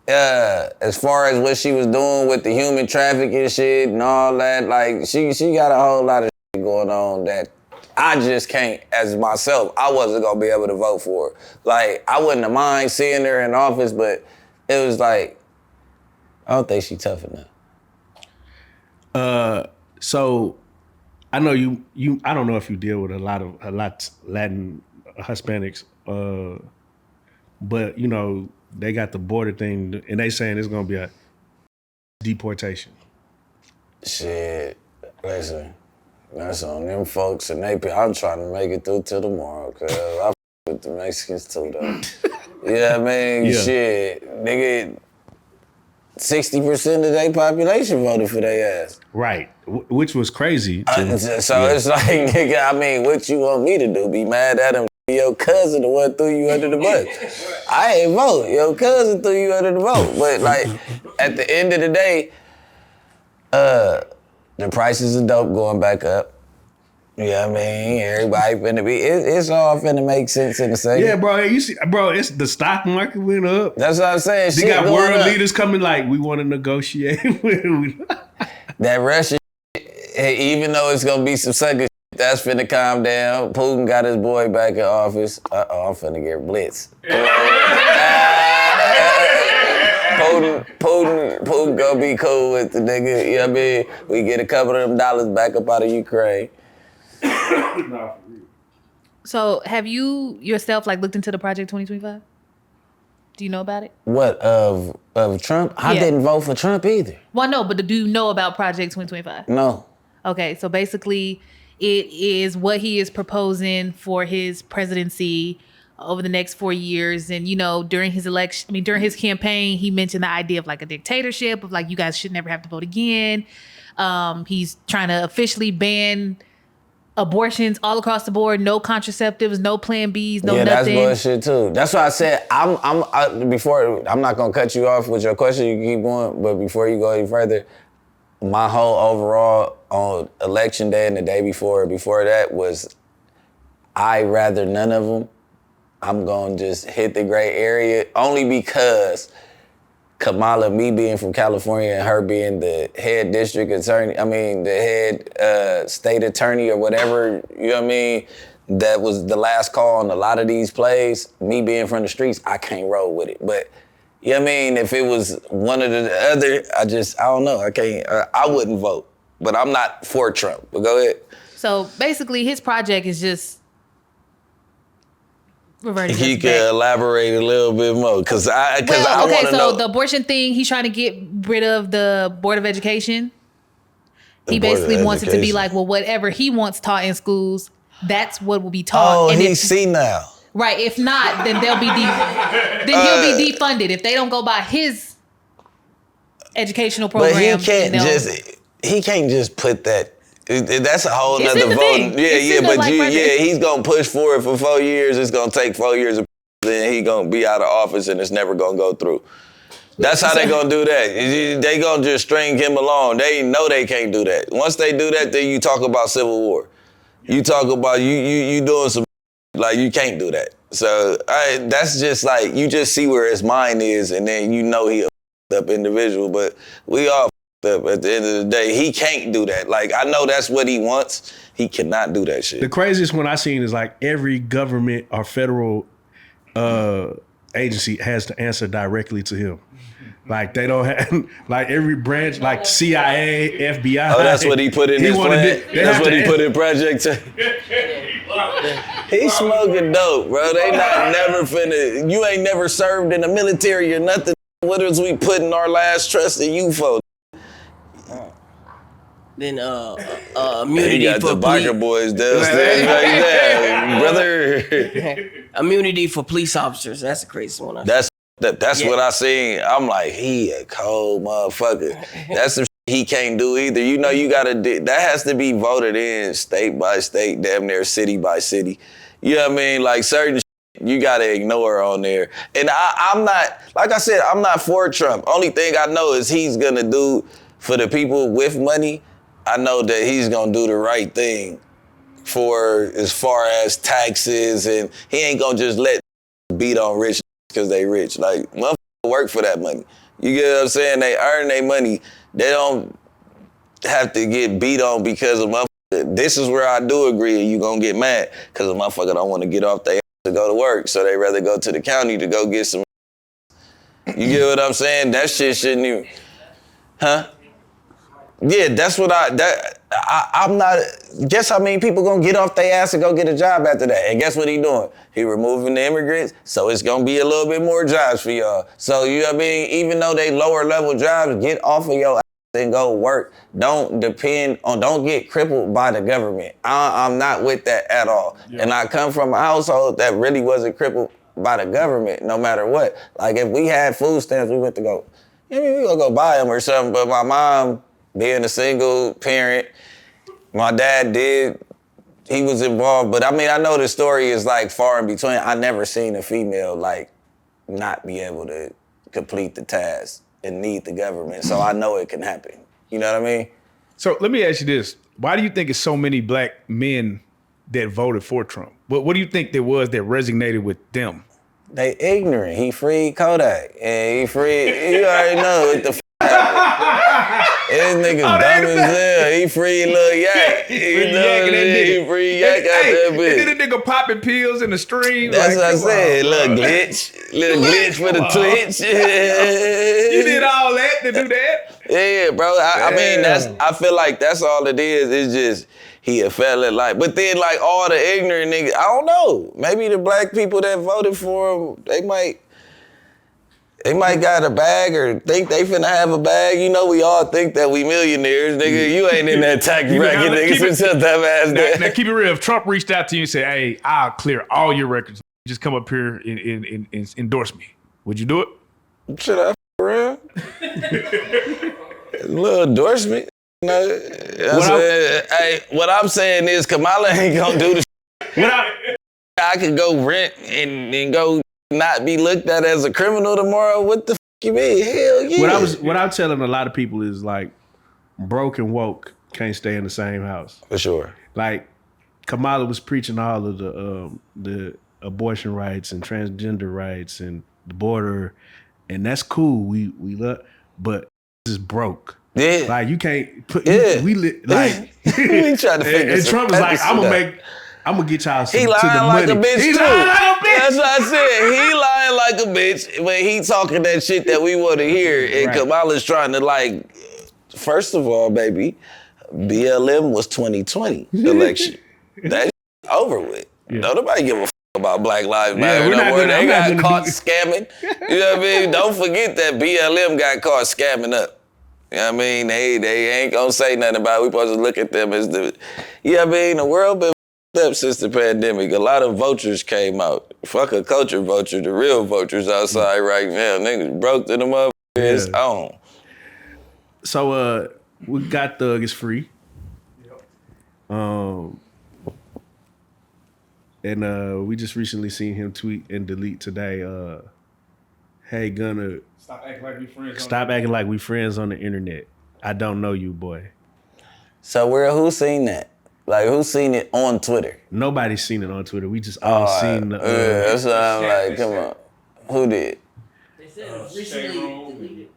As far as what she was doing with the human trafficking shit and all that, like, she got a whole lot of shit going on that I just can't, as myself, I wasn't gonna be able to vote for her. Like, I wouldn't have mind seeing her in office, but it was like, I don't think she tough enough. So I know you I don't know if you deal with a lot Latin Hispanics, but you know, they got the border thing and they saying it's gonna be a deportation. Shit, listen, that's on them folks and I'm trying to make it through till tomorrow, cause I with the Mexicans too, though. Yeah, I mean, Yeah. shit, nigga, 60% of their population voted for their ass. Right. Which was crazy. So it's like, nigga, I mean, what you want me to do? Be mad at him? Your cousin the one threw you under the bus. I ain't vote. Your cousin threw you under the vote. But like, at the end of the day, the prices of dope going back up. Yeah, I mean, everybody finna be. It's all finna make sense in a second. Yeah, bro. You see, bro, it's the stock market went up. That's what I'm saying. They Shit got going world up. leaders coming like, we want to negotiate. That Russia, hey, even though it's gonna be some sucker shit, that's finna calm down. Putin got his boy back in office. I'm finna get blitzed. Putin gonna be cool with the nigga. You know what I mean? We get a couple of them dollars back up out of Ukraine. So have you yourself like looked into the Project 2025? Do you know about it? What, of Trump? I Yeah. didn't vote for Trump either. Well, no, but do you know about Project 2025? No. Okay, so basically it is what he is proposing for his presidency over the next 4 years. And, you know, during his during his campaign, he mentioned the idea of like a dictatorship of like, you guys should never have to vote again. He's trying to officially ban abortions all across the board, no contraceptives, no Plan Bs, no yeah, nothing. that's bullshit too. That's why I said I'm not gonna cut you off with your question. You can keep going, but before you go any further, my whole overall on election day and the day before that was I rather none of them. I'm gonna just hit the gray area only because Kamala, me being from California and her being the head district attorney, the head state attorney or whatever, you know what I mean? That was the last call on a lot of these plays. Me being from the streets, I can't roll with it. But, you know what I mean? If it was one or the other, I don't know. I can't, I wouldn't vote. But I'm not for Trump. But go ahead. So basically his project is just reverting He us could back. elaborate a little bit more, because I Well, okay, want to so know. the abortion thing, he's trying to get rid of the Board of Education. He Board of basically wants it to be Education. like, well, whatever he wants taught in schools, that's what will be taught. Oh, And he's if, senile. right. If not, then they'll be then he'll be defunded if they don't go by his educational program. But he they'll- can't just put that. That's a whole It's nother in the vote. thing. Yeah, It's yeah, in the, but like, right there. he's gonna push for it for 4 years. It's gonna take 4 years, then he gonna be out of office, and it's never gonna go through. That's how they gonna do that. They gonna just string him along. They know they can't do that. Once they do that, then you talk about civil war. You talk about you doing some like you can't do that. So that's just like you just see where his mind is, and then you know he a up individual. But we all up at the end of the day. He can't do that. Like I know that's what he wants. He cannot do that shit. The craziest one I seen is like every government or federal agency has to answer directly to him. Like they don't have like every branch, like CIA, FBI. Oh, that's what he put in his plan? That's what he put in Project. He's smoking dope, bro. They not never finna. You ain't never served in the military or nothing. What is we putting our last trust in you for? Then He immunity got for the biker boys downstairs like that, brother. immunity for police officers. That's a crazy one. That's Yeah. what I seen. I'm like, he a cold motherfucker. That's the shit he can't do either. You know, you gotta that has to be voted in state by state, damn near city by city. You know what I mean? Like certain shit you gotta ignore on there. And I'm not, like I said, I'm not for Trump. Only thing I know is he's gonna do for the people with money. I know that he's gonna do the right thing for as far as taxes, and he ain't gonna just let beat on rich because they rich. Like, motherfuckers work for that money. You get what I'm saying? They earn their money. They don't have to get beat on because of motherfucker. This is where I do agree and you gonna get mad because a motherfucker don't want to get off their ass to go to work, so they rather go to the county to go get some. You get what I'm saying? That shit shouldn't even, huh? Yeah, that's what I'm not, guess how many people gonna get off their ass and go get a job after that? And guess what he doing? He removing the immigrants, so it's gonna be a little bit more jobs for y'all. So, you know what I mean? Even though they lower level jobs, get off of your ass and go work. Don't get crippled by the government. I'm not with that at all. Yeah. And I come from a household that really wasn't crippled by the government, no matter what. Like if we had food stamps, we went to go, we gonna go buy them or something, but my mom, being a single parent, my dad he was involved, but I mean, I know the story is like far in between. I never seen a female like not be able to complete the task and need the government, so I know it can happen. You know what I mean? So let me ask you this: why do you think it's so many black men that voted for Trump? What do you think there was that resonated with them? They ignorant. He freed Kodak. And he freed, you already know what the f happened. This nigga dumb as hell. He freed Lil Yak. Free You know Yak what I and that mean? nigga. He freed Yak out that And bitch. then the nigga popping pills in the stream. That's like, what I come said. on, Little bro. glitch. Little glitch for the Come on. twitch. You did all that to do that? Yeah, bro. I mean, Damn. I feel like that's all it is. It's just he a fella like. But then like all the ignorant niggas, I don't know. Maybe the black people that voted for him, they might got a bag or think they finna have a bag. You know, we all think that we millionaires, nigga. You ain't in that tax bracket, nigga. So dumb ass Now keep it real. If Trump reached out to you and said, "Hey, I'll clear all your records. Just come up here and endorse me," would you do it? Should I f around? A little endorsement. You know, what I'm saying is Kamala ain't gonna do the I could go rent and go not be looked at as a criminal tomorrow. What the f you mean? Hell yeah. What I'm telling a lot of people is like, broke and woke can't stay in the same house. For sure. Like Kamala was preaching all of the abortion rights and transgender rights and the border, and that's cool. We love, but this is broke. Yeah. Like you can't put. Yeah. We like. We trying to figure and some Trump is like, episode I'm gonna get y'all some, He to lying the like money. a bitch He too. lying like a bitch. That's what I said. He lying like a bitch, but he talking that shit that we want to hear. And Right. Kamala's trying to like, first of all, baby, BLM was 2020 election. That's over with. Yeah. Don't nobody give a f about Black Lives Yeah, Matter we're no not more. gonna- They I'm not got gonna caught do- scamming. You know what I mean? Don't forget that BLM got caught scamming up. You know what I mean? They ain't gonna say nothing about it. We supposed to look at them as the, you know what I mean? The world been f***ed up since the pandemic. A lot of vultures came out. Fuck a culture vulture, the real vultures outside right now. Niggas broke to the motherfucker. It's on. So we got Thug is free. And we just recently seen him tweet and delete today. Hey Gunna, Stop acting like we friends. stop acting like we friends on the internet. I don't know you, boy. So who seen that? Like who seen it on Twitter? Nobody's seen it on Twitter. We just all seen the. Yeah, that's what I'm like, come on. Who did? They said it was recently deleted.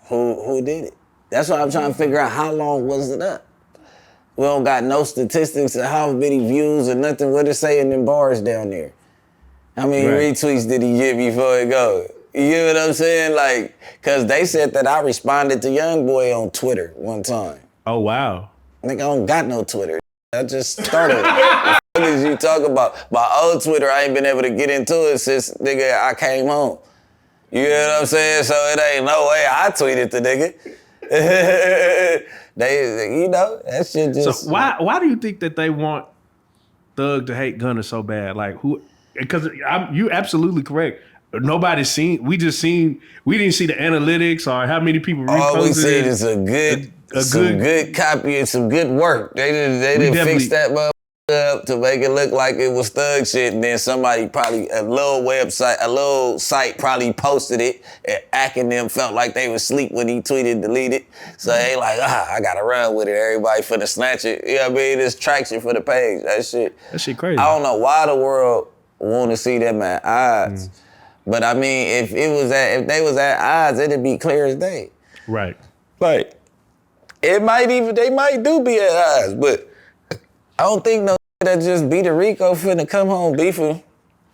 Who did it? That's what I'm trying to figure out. How long was it up? We don't got no statistics of how many views or nothing. What it say in them bars down there? How many Right. retweets did he get before it go? You know what I'm saying? Like, cause they said that I responded to Youngboy on Twitter one time. Oh wow. Nigga, I don't got no Twitter. I just started. What the fuck is you talking about? My old Twitter, I ain't been able to get into it since nigga I came home. You know what I'm saying? So it ain't no way I tweeted the nigga. They, you know, that shit just. So why do you think that they want Thug to hate Gunna so bad? Like who? Because you absolutely correct. Nobody's seen. We didn't see the analytics or how many people reposted All we seen it. is some good copy and some good work. They didn't fix that motherfucker up to make it look like it was Thug shit, and then somebody probably a little site probably posted it, and acting them felt like they was asleep when he tweeted deleted. So they like, I gotta run with it. Everybody finna snatch it. You know what I mean? It's traction for the page. That shit crazy. I don't know why the world want to see them at odds. But I mean, if they was at odds, it'd be clear as day. Right. Like, they might do be at odds, but I don't think no that just beat a Rico finna come home beefing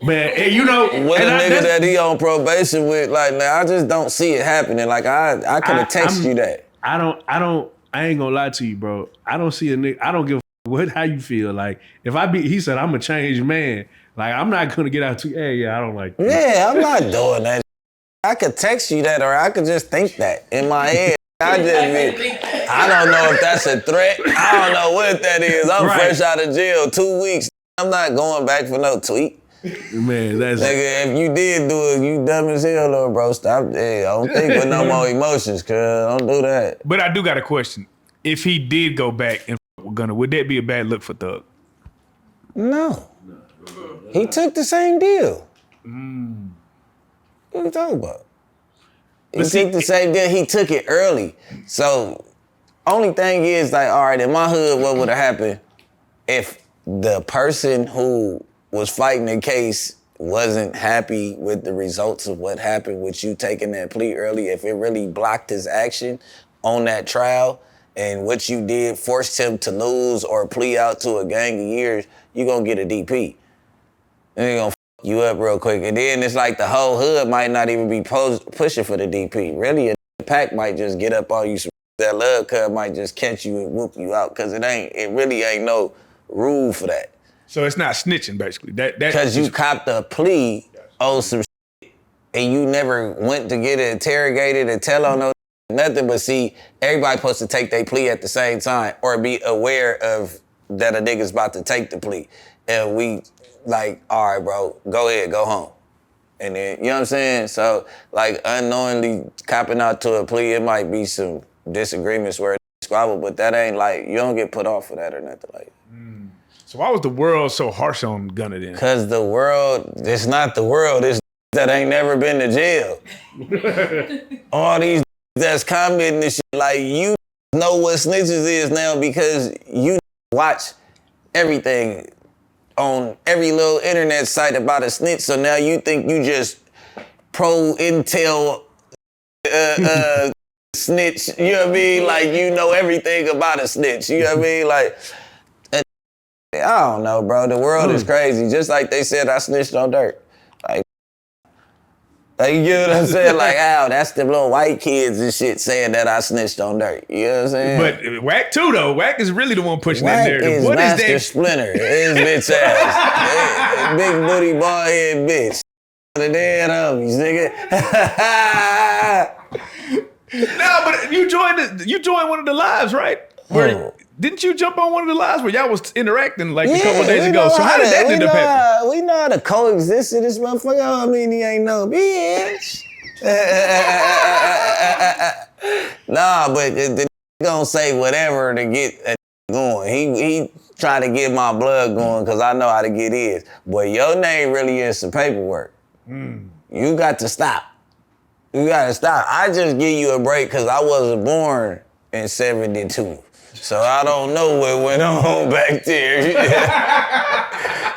Man, and you know, with a nigga that he on probation with. Like, now I just don't see it happening. Like, I could have texted you that. I ain't gonna lie to you, bro. I don't see a nigga. I don't give a how you feel. Like, he said, I'm a changed man. Like, I'm not gonna get out to, hey, I don't like that. Yeah, I'm not doing that. I could text you that, or I could just think that in my head. I don't know if that's a threat. I don't know what that is. I'm Right. fresh out of jail 2 weeks. I'm not going back for no tweet. Man, that's Nigga, if you did do it, you dumb as hell, little bro. Stop. Hey, I don't think with no more emotions, cuz. Don't do that. But I do got a question. If he did go back and with Gunna, would that be a bad look for Thug? No. He took the same deal. What are you talking about? He took the same deal. He took it early. So only thing is, like, all right, in my hood, what would have happened if the person who was fighting the case wasn't happy with the results of what happened with you taking that plea early, if it really blocked his action on that trial and what you did forced him to lose or plea out to a gang of years, you gonna get a DP. And they gonna you up real quick. And then it's like the whole hood might not even be pushing for the DP. Really, a pack might just get up on you. That love cub might just catch you and whoop you out because it really ain't no rule for that. So it's not snitching, basically. Because you copped a plea on some shit and you never went to get it interrogated and tell on no nothing. But see, everybody supposed to take their plea at the same time or be aware of that a nigga's about to take the plea. And we like, all right, bro, go ahead, go home. And then, you know what I'm saying? So, like, unknowingly copping out to a plea, it might be some disagreements where it's squabble, but that ain't like, you don't get put off for that or nothing like that. So why was the world so harsh on Gunna then? Because the world, it's not the world, it's that ain't never been to jail. All these that's commenting this shit, like, you know what snitches is now because you watch everything on every little internet site about a snitch, so now you think you just pro intel snitch, you know what I mean? Like, you know everything about a snitch, you know what I mean? Like, I don't know, bro. The world is crazy. Just like they said I snitched on Durk. Like, you know what I'm saying? Like, that's the little white kids and shit saying that I snitched on Durk. You know what I'm saying? But Wack too, though. Wack is really the one pushing Wack that narrative. is What Master is that? Splinter. His bitch ass. Big booty bald head bitch. The dead homies, nigga. No, but you joined one of the lives, right? Where didn't you jump on one of the lives where y'all was interacting like a couple days ago? So how did that end up happening? We know how to coexist in this motherfucker. I mean, he ain't no bitch. Nah, but the gonna say whatever to get going. He try to get my blood going because I know how to get his. But your name really is some paperwork. You got to stop. You gotta stop. I just give you a break because I wasn't born in 72. So I don't know what went on back there. You know what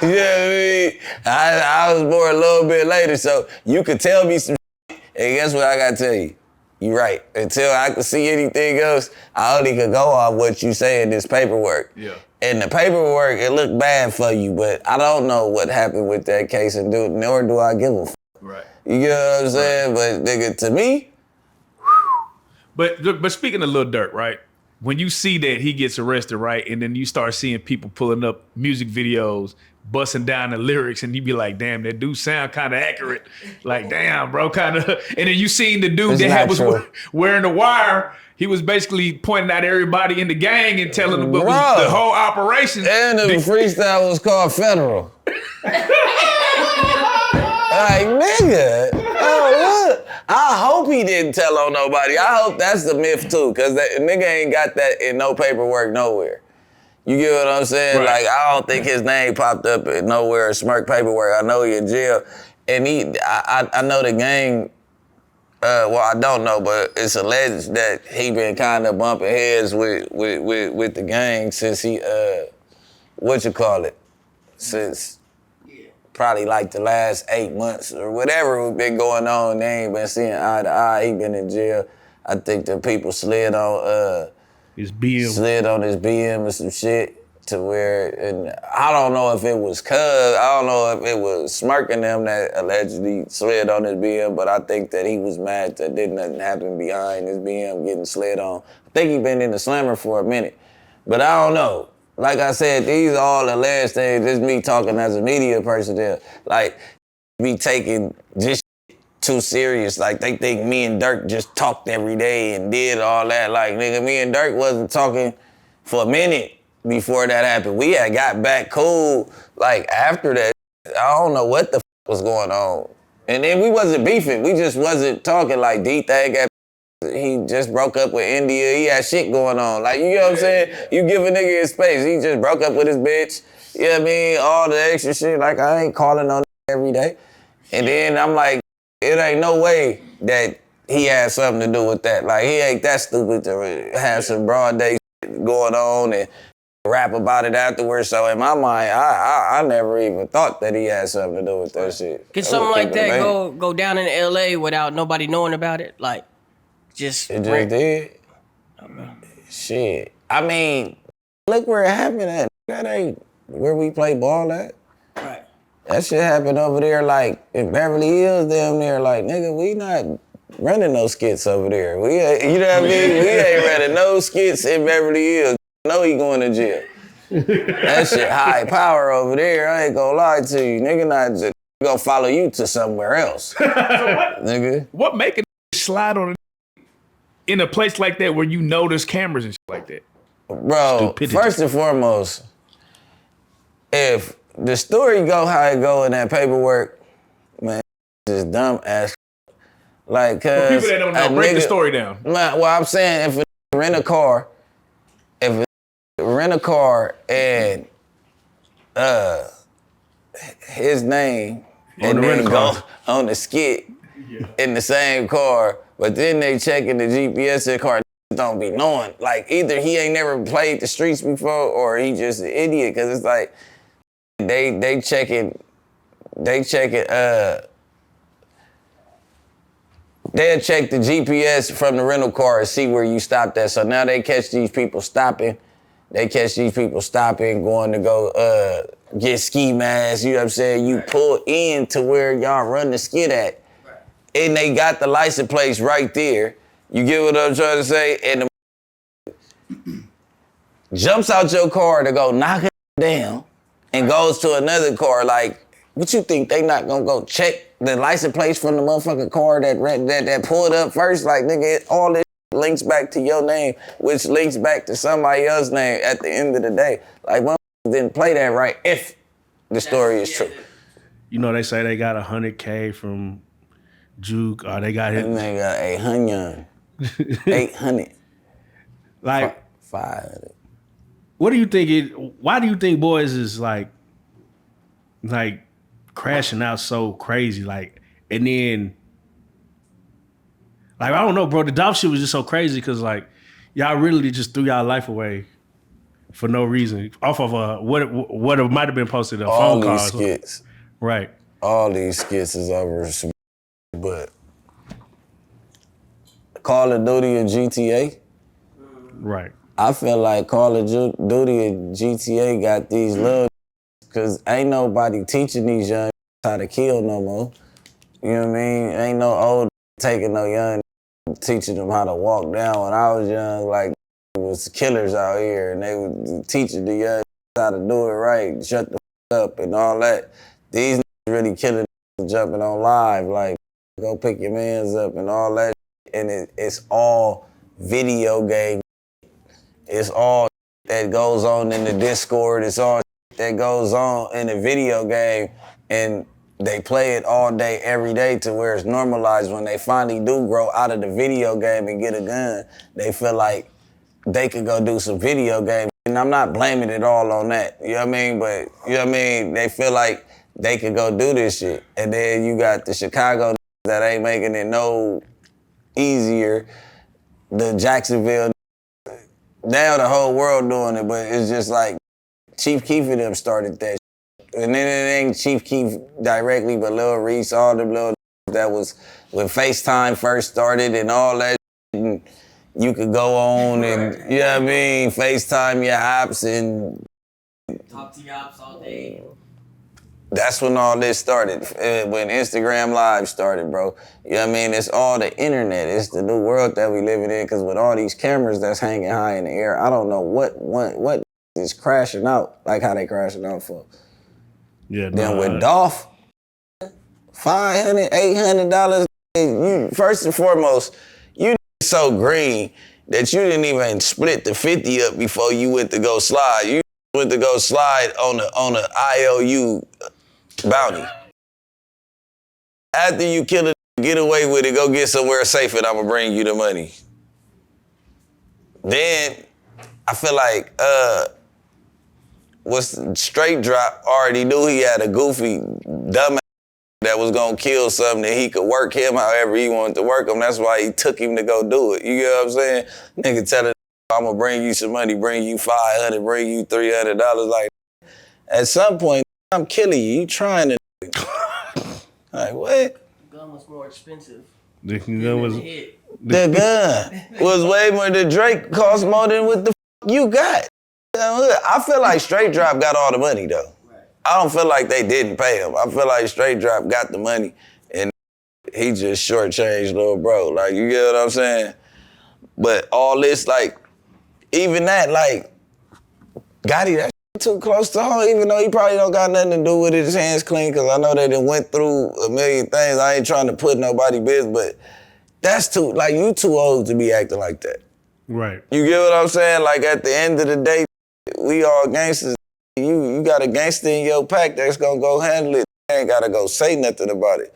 I mean? I was born a little bit later, so you could tell me some shit, and guess what I gotta tell you? You right. Until I could see anything else, I only could go off what you say in this paperwork. Yeah. And the paperwork, it looked bad for you, but I don't know what happened with that case, and nor do I give a f. Right. You get what I'm saying? But nigga, to me. But speaking of Lil Durk, right? When you see that he gets arrested, right, and then you start seeing people pulling up music videos, busting down the lyrics, and you be like, damn, that dude sound kind of accurate. Like, damn, bro, kind of. And then you seen the dude that was wearing the wire. He was basically pointing out everybody in the gang and telling them the whole operation. And the freestyle was called Federal. Like, nigga, what? I hope he didn't tell on nobody. I hope that's the myth too, because that nigga ain't got that in no paperwork nowhere. You get what I'm saying? Right. Like, I don't think his name popped up in nowhere, smirk paperwork. I know he in jail. And I know the gang, well, I don't know, but it's alleged that he been kind of bumping heads with the gang since he, since probably like the last 8 months or whatever been going on. They ain't been seeing eye to eye. He been in jail. I think the people slid on his BM or some shit to where, and I don't know if it was I don't know if it was smirking them that allegedly slid on his BM, but I think that he was mad that did nothing happen behind his BM getting slid on. I think he been in the slammer for a minute, but I don't know. Like I said, these are all alleged things. This me talking as a media person there. Like, be taking this too serious. Like, they think me and Durk just talked every day and did all that. Like, nigga, me and Durk wasn't talking for a minute before that happened. We had got back cool, like, after that. I don't know what the f was going on. And then we wasn't beefing. We just wasn't talking like D-Thang got. He just broke up with India. He had shit going on. Like, you know what I'm saying? You give a nigga his space. He just broke up with his bitch. You know what I mean? All the extra shit. Like, I ain't calling on every day. And then I'm like, it ain't no way that he had something to do with that. Like, he ain't that stupid to have some broad day going on and rap about it afterwards. So in my mind, I never even thought that he had something to do with that shit. Could something like that go down in L.A. without nobody knowing about it? Like, just... It just did. Okay. Shit. I mean, look where it happened at. That ain't where we play ball at. Right. That shit happened over there, like, in Beverly Hills, damn near. Like, nigga, we not running no skits over there. You know what I mean? We ain't running no skits in Beverly Hills. Know he going to jail. That shit high power over there. I ain't gonna lie to you. Nigga not just gonna follow you to somewhere else. Nigga. What make a slide on in a place like that where you know there's cameras and shit like that? Bro, Stupidity. First and foremost, if the story go how it go in that paperwork, man, this dumb ass. Like, cause For people that don't know, break the story down. Man, well, I'm saying if a rent a car, and his name and then go on the skit in the same car, but then they checking the GPS in the car, don't be knowing. Like, either he ain't never played the streets before or he just an idiot, cause it's like they checking they'll check the GPS from the rental car and see where you stopped at. So now they catch these people stopping. Going to go get ski masks, you know what I'm saying? You pull in to where y'all run the skit at. And they got the license plates right there. You get what I'm trying to say? And the jumps out your car to go knock it down and goes to another car. Like, what you think, they not gonna go check the license plates from the motherfucking car that pulled up first? Like, nigga, all this links back to your name, which links back to somebody else's name at the end of the day. Like, motherfuckers didn't play that right if the story is true. You know, they say they got 100K from Juke, or they got him. And they got 800. 800. Like, 500. what do you think why do you think boys is like crashing out so crazy? Like, and then, like, I don't know, bro. The Dolph shit was just so crazy because, like, y'all really just threw y'all life away for no reason off of what might have been posted on phone calls. All these skits. Right. All these skits is over some, but Call of Duty and GTA. Right. I feel like Call of Duty and GTA got these little, because ain't nobody teaching these young how to kill no more. You know what I mean? Ain't no old taking no young teaching them how to walk down. When I was young, like, it was killers out here, and they were teaching the young how to do it right, shut the up and all that. These niggas really killing jumping on live, like, go pick your mans up and all that. And it's all video game. It's all that goes on in the Discord. It's all that goes on in the video game. And they play it all day, every day, to where it's normalized. When they finally do grow out of the video game and get a gun, they feel like they could go do some video games. And I'm not blaming it all on that, you know what I mean? But, you know what I mean? They feel like they could go do this shit. And then you got the Chicago that ain't making it no easier. The Jacksonville, now the whole world doing it, but it's just like Chief Keef and them started that shit. And then it ain't Chief Keef directly, but Lil Reese, all them little that was when FaceTime first started and all that shit. And you could go on and, you know what I mean, FaceTime your ops and talk to your ops all day. That's when all this started, when Instagram Live started, bro. You know what I mean? It's all the internet. It's the new world that we living in, because with all these cameras that's hanging high in the air, I don't know what is crashing out, like how they crashing out for. Yeah. Then with Dolph, $500, $800, you, first and foremost, you so green that you didn't even split the 50 up before you went to go slide. You went to go slide on the IOU bounty. After you kill it, get away with it, go get somewhere safe and I'ma bring you the money. Then I feel like what's Straight Drop already knew he had a goofy, dumb that was gonna kill something that he could work him however he wanted to work him. That's why he took him to go do it. You get what I'm saying? Nigga telling I'm gonna bring you some money, bring you $500, bring you $300. Like, at some point, I'm killing you. You trying to like, what? The gun was more expensive. The gun was Hit. The gun was way more. The Drake cost more than what the you got. I feel like Straight Drop got all the money, though. I don't feel like they didn't pay him. I feel like Straight Drop got the money and he just shortchanged little bro. Like, you get what I'm saying? But all this, like, even that, like, Gotti, that too close to home, even though he probably don't got nothing to do with it, his hands clean, because I know they done went through a million things. I ain't trying to put nobody business, but that's too, like, you too old to be acting like that. right. You get what I'm saying? Like, at the end of the day, we all gangsters. You got a gangster in your pack that's gonna go handle it. You ain't gotta go say nothing about it.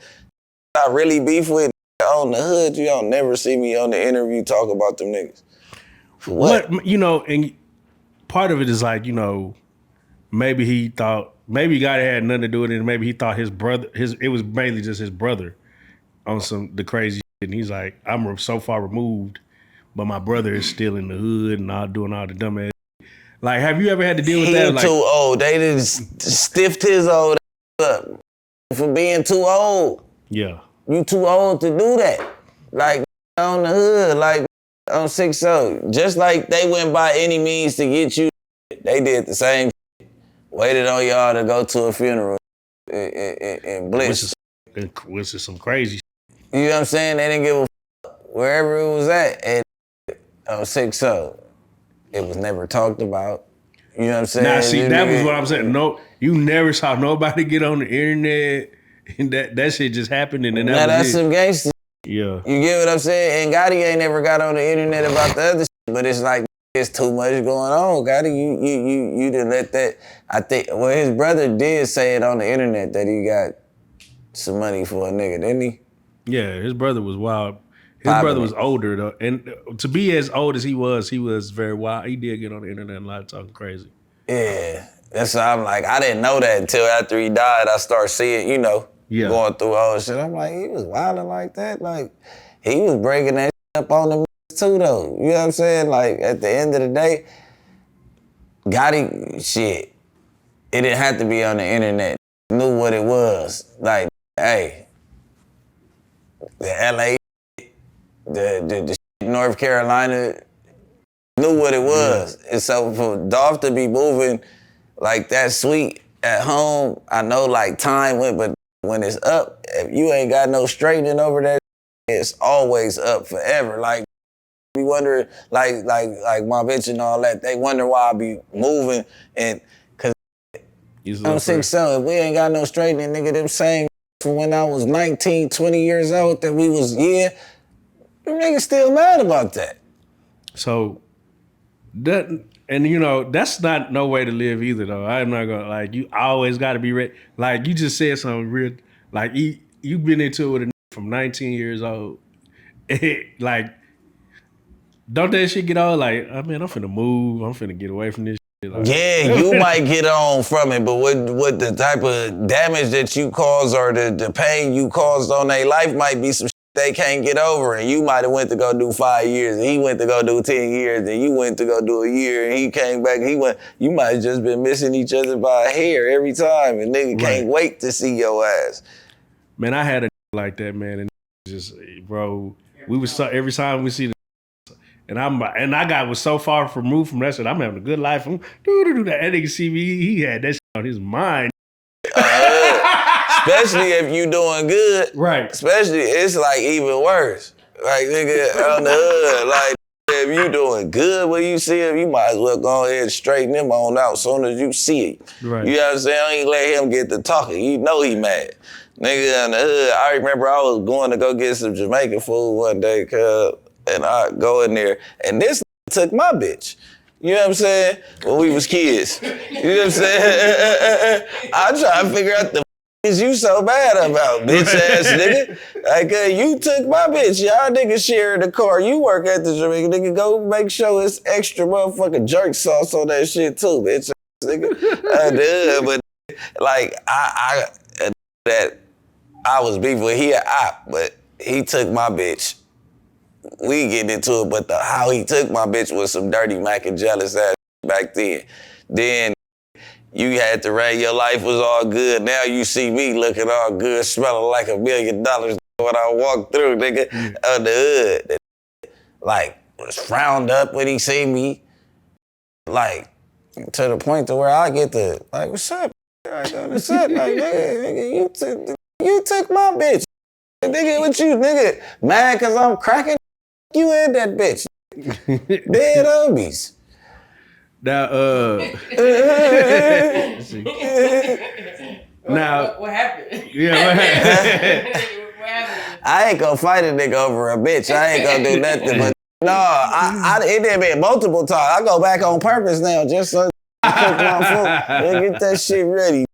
I really beef with on the hood, you don't never see me on the interview talk about them niggas. For what? You know, and part of it is like, you know, maybe he thought, maybe God had nothing to do with it, and maybe he thought his brother, it was mainly just his brother on the crazy shit. And he's like, I'm so far removed, but my brother is still in the hood and all doing all the dumb ass. Like, have you ever had to deal with that? He Like, too old. They just stiffed his old up for being too old. yeah. You too old to do that. Like, on the hood, like, on 6-0. Just like they went by any means to get you, they did the same shit. Waited on y'all to go to a funeral in Bliss. Which is some crazy shit. You know what I'm saying? They didn't give a fuck wherever it was at. And on 6-0. It was never talked about. You know what I'm saying? Now, see, that was what I'm saying. No, you never saw nobody get on the internet, and that shit just happened, and then now that's it. some gangster. Yeah. You get what I'm saying? And Gotti ain't never got on the internet about the other shit, but it's like, it's too much going on. Gotti, you didn't let that. I think, well, his brother did say it on the internet that he got some money for a nigga, didn't he? Yeah, his brother was wild. His brother was older though, and to be as old as he was very wild. He did get on the internet and a lot of talking crazy. Yeah, that's why I'm like, I didn't know that until after he died. I started seeing, you know, going through all this shit. I'm like, he was wilding like that. Like, he was breaking that shit up on the too though. You know what I'm saying? Like, at the end of the day, Gotti shit, it didn't have to be on the internet. Knew what it was. Like, hey, the LA. The North Carolina knew what it was. And so for Dolph to be moving like that sweet at home, I know like time went, but when it's up, if you ain't got no straightening over that, it's always up forever. Like, we wonder, like my bitch and all that, they wonder why I be moving and cause I'm 6'7", if we ain't got no straightening, nigga, them same from when I was 19, 20 years old that we was, them niggas still mad about that. So, that, and you know, that's not no way to live either, though. I'm not gonna, like, you always gotta be ready. Like, you just said something real, like, you've been into it with a nigga from 19 years old. Like, don't that shit get old? Like, I mean, I'm finna move, I'm finna get away from this shit. Like, yeah, you might get on from it, but what the type of damage that you cause or the pain you caused on their life might be some shit they can't get over, and you might have went to go do 5 years, and he went to go do 10 years, and you went to go do a year, and he came back, and you might have just been missing each other by a hair every time, and nigga can't wait to see your ass. Man, I had a like that, man, and just, bro, we was so, every time we see the and I was so far removed from that shit. I'm having a good life. I'm that nigga see me, he had that shit on his mind. Especially if you doing good. Right. Especially, it's like even worse. Like, nigga, on the hood, like, if you doing good when you see him, you might as well go ahead and straighten him on out as soon as you see it. Right. You know what I'm saying? I ain't let him get to talking. You know he mad. Nigga, on the hood, I remember I was going to go get some Jamaican food one day, and I go in there, and this took my bitch. You know what I'm saying? When we was kids. You know what I'm saying? I try to figure out the is you so bad about, bitch ass nigga. Like, you took my bitch. Y'all niggas share the car. You work at the Jamaican nigga. Go make sure it's extra motherfucking jerk sauce on that shit too, bitch ass nigga. But like, I that I was beefing with, he a op, but he took my bitch. We getting into it, but how he took my bitch was some dirty Mac and jealous ass back then. Then you had to rate your life was all good. Now you see me looking all good, smelling like $1 million when I walk through, nigga, of the hood. Like, was frowned up when he see me. Like, to the point to where I get to, like, what's up? What's up? Like, nigga, you took my bitch. Nigga, what you, nigga, mad cause I'm cracking? You and that bitch. Dead obies. Now, now, What happened? yeah, what happened? What happened? I ain't gonna fight a nigga over a bitch. I ain't gonna do nothing, but no, it done been multiple times. I go back on purpose now just so I cook my food and get that shit ready.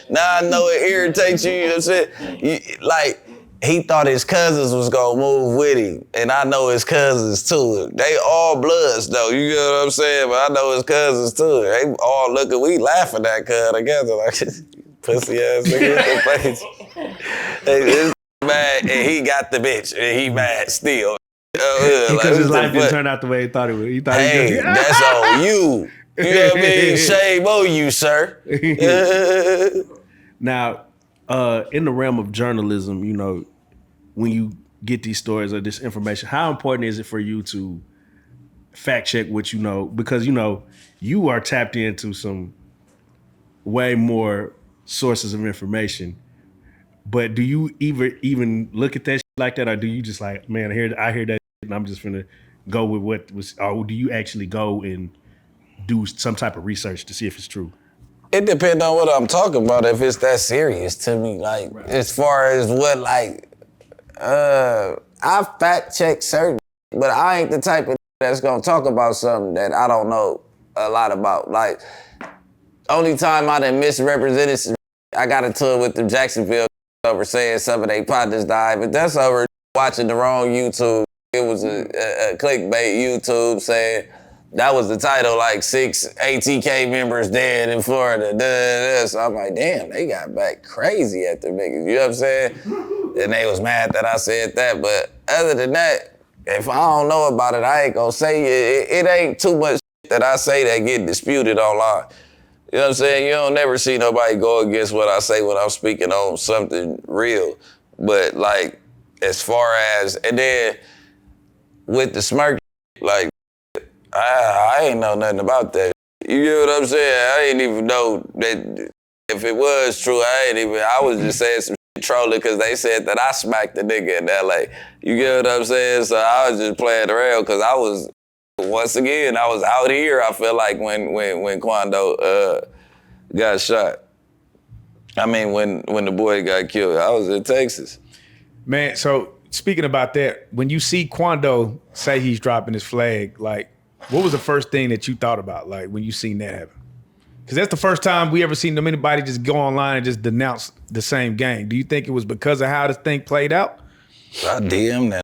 Now I know it irritates you, you know what I'm saying? Like, he thought his cousins was gonna move with him, and I know his cousins too. They all bloods though, you know what I'm saying? But I know his cousins too. They all looking, we laughing at cuz together like pussy ass nigga in the face. This mad, and he got the bitch, and he mad still. Because his life didn't turn out the way he thought it would. He thought Hey, he was gonna that's on you. You know what I mean? Shame on you, sir. Now, in the realm of journalism, you know, when you get these stories or this information, how important is it for you to fact check what you know? Because, you know, you are tapped into some way more sources of information. But do you even look at that shit like that, or do you just like, man, I hear that shit and I'm just gonna go with what was, or do you actually go and do some type of research to see if it's true? It depends on what I'm talking about, if it's that serious to me. Like, right. As far as what, like, I fact check certain, but I ain't the type of that's gonna talk about something that I don't know a lot about. Like, only time I done misrepresented, I got into it with the Jacksonville over saying some of their partners died, but that's over watching the wrong YouTube. It was a clickbait YouTube saying, that was the title, like 6 ATK members dead in Florida. So I'm like, damn, they got back crazy at the niggas. You know what I'm saying? And they was mad that I said that. But other than that, if I don't know about it, I ain't gonna say it. It ain't too much that I say that get disputed online. You know what I'm saying? You don't never see nobody go against what I say when I'm speaking on something real. But like, as far as, and then with the smirk, like, I ain't know nothing about that. You know what I'm saying? I ain't even know that if it was true, I was just saying some shit trolling because they said that I smacked the nigga in LA. You get what I'm saying? So I was just playing around because I was, once again, I was out here, I feel like when Quando got shot. I mean, when the boy got killed, I was in Texas. Man, so speaking about that, when you see Quando say he's dropping his flag, like, what was the first thing that you thought about, like, when you seen that happen? Because that's the first time we ever seen anybody just go online and just denounce the same gang. Do you think it was because of how this thing played out? I DM that.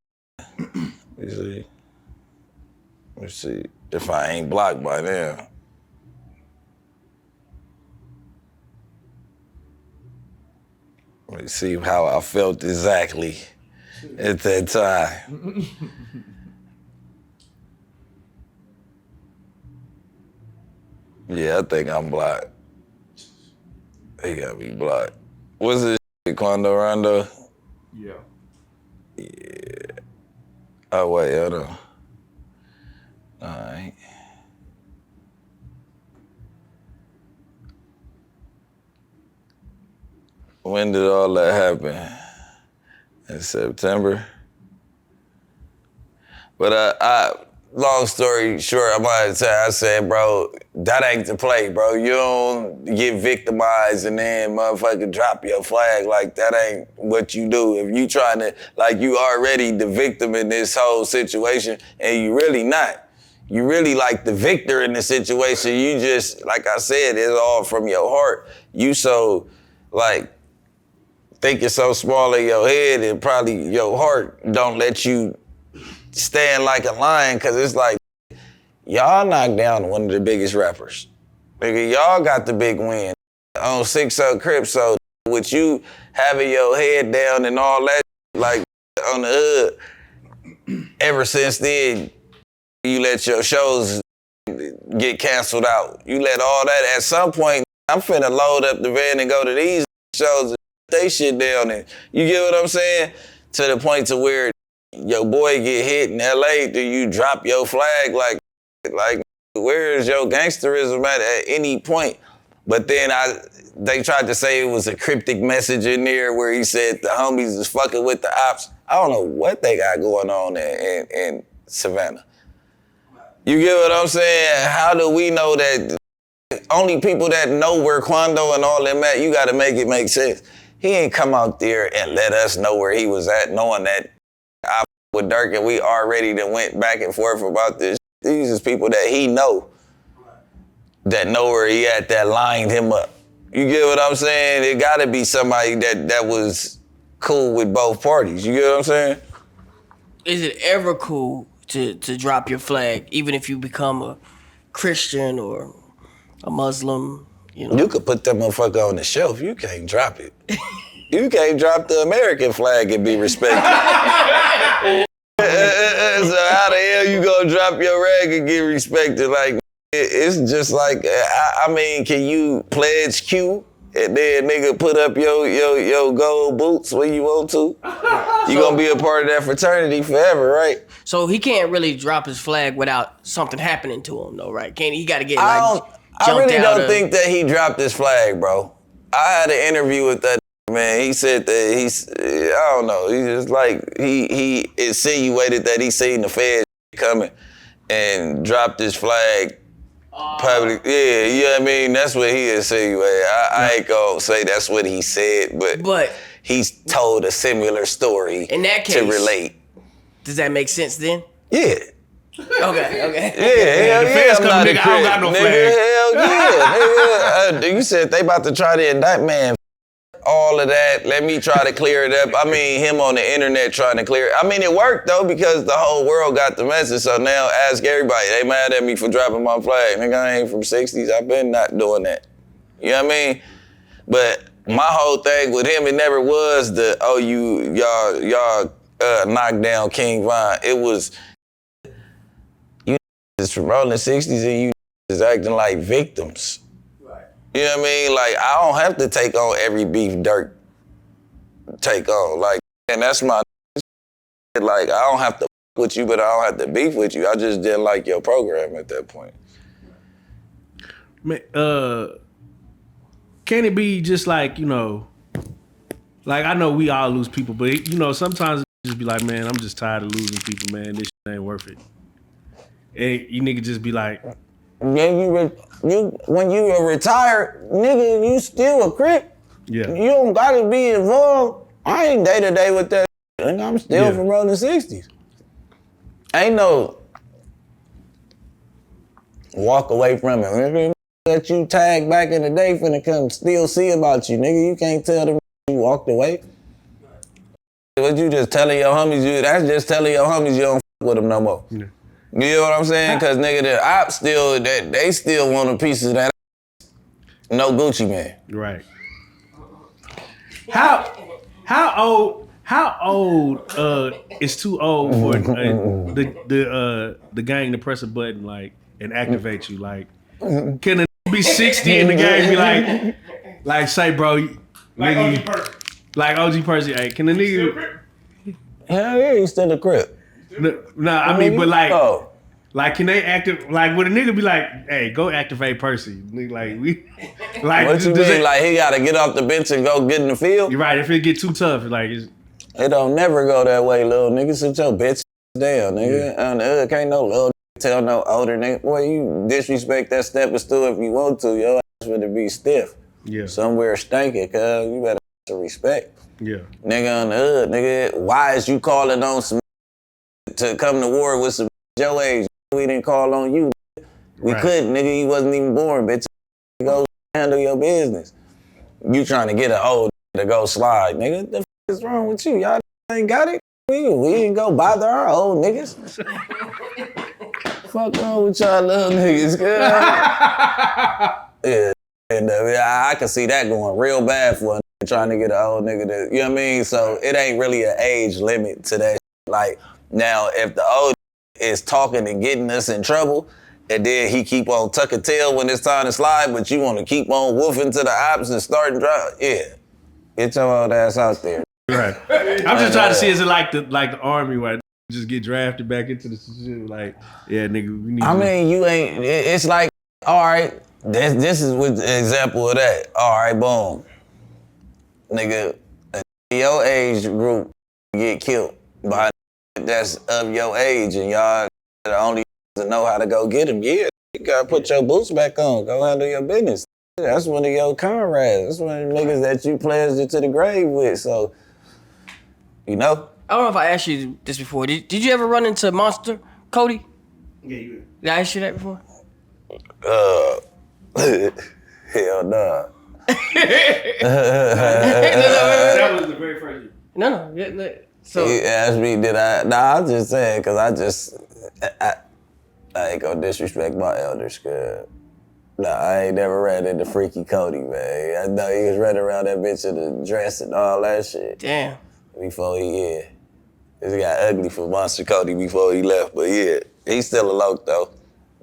Let's see if I ain't blocked by now. Let me see how I felt exactly at that time. Yeah, I think I'm blocked. He got me blocked. What's this shit, Quando Rondo? Yeah. Yeah. Oh, wait, hold on. All right. When did all that happen? In September? But long story short, I'm gonna tell you, I said, bro, that ain't the play, bro. You don't get victimized and then motherfucker drop your flag. Like, that ain't what you do. If you trying to, like, you already the victim in this whole situation and you really not. You really like the victor in the situation. You just, like I said, it's all from your heart. You so, like, think you're so small in your head and probably your heart don't let you stand like a lion, cause it's like, y'all knocked down one of the biggest rappers. Nigga, y'all got the big win on 6-0 Crip, so with you having your head down and all that, like on the hood, ever since then, you let your shows get canceled out. You let all that. At some point, I'm finna load up the van and go to these shows and they shit down. And you get what I'm saying? To the point to where your boy get hit in LA, do you drop your flag? Like where is your gangsterism at any point? But then they tried to say it was a cryptic message in there where he said the homies is fucking with the ops. I don't know what they got going on in Savannah. You get what I'm saying? How do we know that? Only people that know where Quando and all them at, you gotta make it make sense. He ain't come out there and let us know where he was at, knowing that I with Durk and we already done went back and forth about this. These is people that he know, that know where he at, that lined him up. You get what I'm saying? It gotta be somebody that was cool with both parties. You get what I'm saying? Is it ever cool to drop your flag, even if you become a Christian or a Muslim? You know, you could put that motherfucker on the shelf. You can't drop it. You can't drop the American flag and be respected. So how the hell you gonna drop your rag and get respected? Like, it's just like, I mean, can you pledge Q and then nigga put up your gold boots when you want to? You gonna be a part of that fraternity forever, right? So he can't really drop his flag without something happening to him, though, right? He got to get I really don't think that he dropped his flag, bro. I had an interview with that man. He said that I don't know. He just like, he insinuated that he seen the feds coming and dropped his flag public. Yeah, you know what I mean? That's what he insinuated. I ain't gonna say that's what he said, but he's told a similar story in that case, to relate. Does that make sense then? Yeah. Okay. Yeah, hell the feds I'm come, not nigga, I don't got no nigga, flag. Hell yeah, nigga. You said they about to try to indict, man. All of that, let me try to clear it up. I mean, him on the internet trying to clear it. I mean, it worked, though, because the whole world got the message. So now ask everybody. They mad at me for dropping my flag. Nigga, I ain't from 60s. I've been not doing that. You know what I mean? But my whole thing with him, it never was y'all knocked down King Von. It was, you is from rolling 60s and you is acting like victims. You know what I mean? Like, I don't have to take on every beef Durk take on. Like, and that's my like, I don't have to with you, but I don't have to beef with you. I just didn't like your program at that point. Man, can it be just like, you know, like I know we all lose people, but you know, sometimes it just be like, man, I'm just tired of losing people, man. This shit ain't worth it. And you nigga just be like, yeah, when you are retired, nigga, you still a Crip. yeah. You don't gotta be involved. I ain't day to day with that. And I'm still from rolling 60s. Ain't no walk away from it. Nigga, that you tagged back in the day finna come still see about you, nigga. You can't tell them you walked away. What you just telling your homies, that's just telling your homies you don't f with them no more. Yeah. You know what I'm saying? Cause nigga, the ops still, they still want a piece of that. No Gucci man. Right. How old is too old for the gang to press a button like and activate you? Like, can a be 60 and the gang be like say, bro, Like nigga, OG Percy. like OG Percy, hey, can the nigga? Hell yeah, you still a Crip. Nah, I mean, but like, can they like, would a nigga be like, hey, go activate Percy? Nigga, like, like, What you mean? Like, he gotta get off the bench and go get in the field? You're right, if it get too tough, like, It don't never go that way, little nigga. Sit your bitch down, nigga. On the other, can't no little tell no older nigga. Boy, you disrespect that step of stool if you want to. Your ass would be stiff. Yeah. Somewhere stinking, cuz you better have some respect. Yeah. Nigga on the hood, nigga, why is you calling on some to come to war with some your age? We didn't call on you. We couldn't, nigga. You wasn't even born, bitch. Go handle your business. You trying to get an old to go slide, nigga. What the f is wrong with you? Y'all ain't got it. We didn't go bother our old niggas. Fuck wrong with y'all little niggas, cuz. Yeah, and I can see that going real bad for a trying to get an old nigga to, you know what I mean? So it ain't really an age limit to that. Like, now, if the old is talking and getting us in trouble, and then he keep on tucking tail when it's time to slide, but you want to keep on woofing to the ops and starting drive, yeah. Get your old ass out there. Right. I'm just trying to see, is it like the army where just get drafted back into the shit? Like, yeah, nigga, we need. I mean, you ain't. It's like, all right, this is an example of that. All right, boom, nigga, your age group get killed by that's of your age, and y'all the only to know how to go get him. Yeah, you gotta put your boots back on. Go handle your business. That's one of your comrades. That's one of the niggas that you pledged it to the grave with. So, you know. I don't know if I asked you this before. Did you ever run into Monster, Cody? Yeah, you. Did I ask you that before? Hell nah. That was the very first. No. Yeah, so He asked me, did I? Nah, I'm just saying, because I ain't gonna disrespect my elders, cuz. Nah, I ain't never ran into Freaky Cody, man. I know he was running around that bitch in the dress and all that shit. damn. Before he got ugly for Monster Cody before he left, but yeah, he's still a loc though.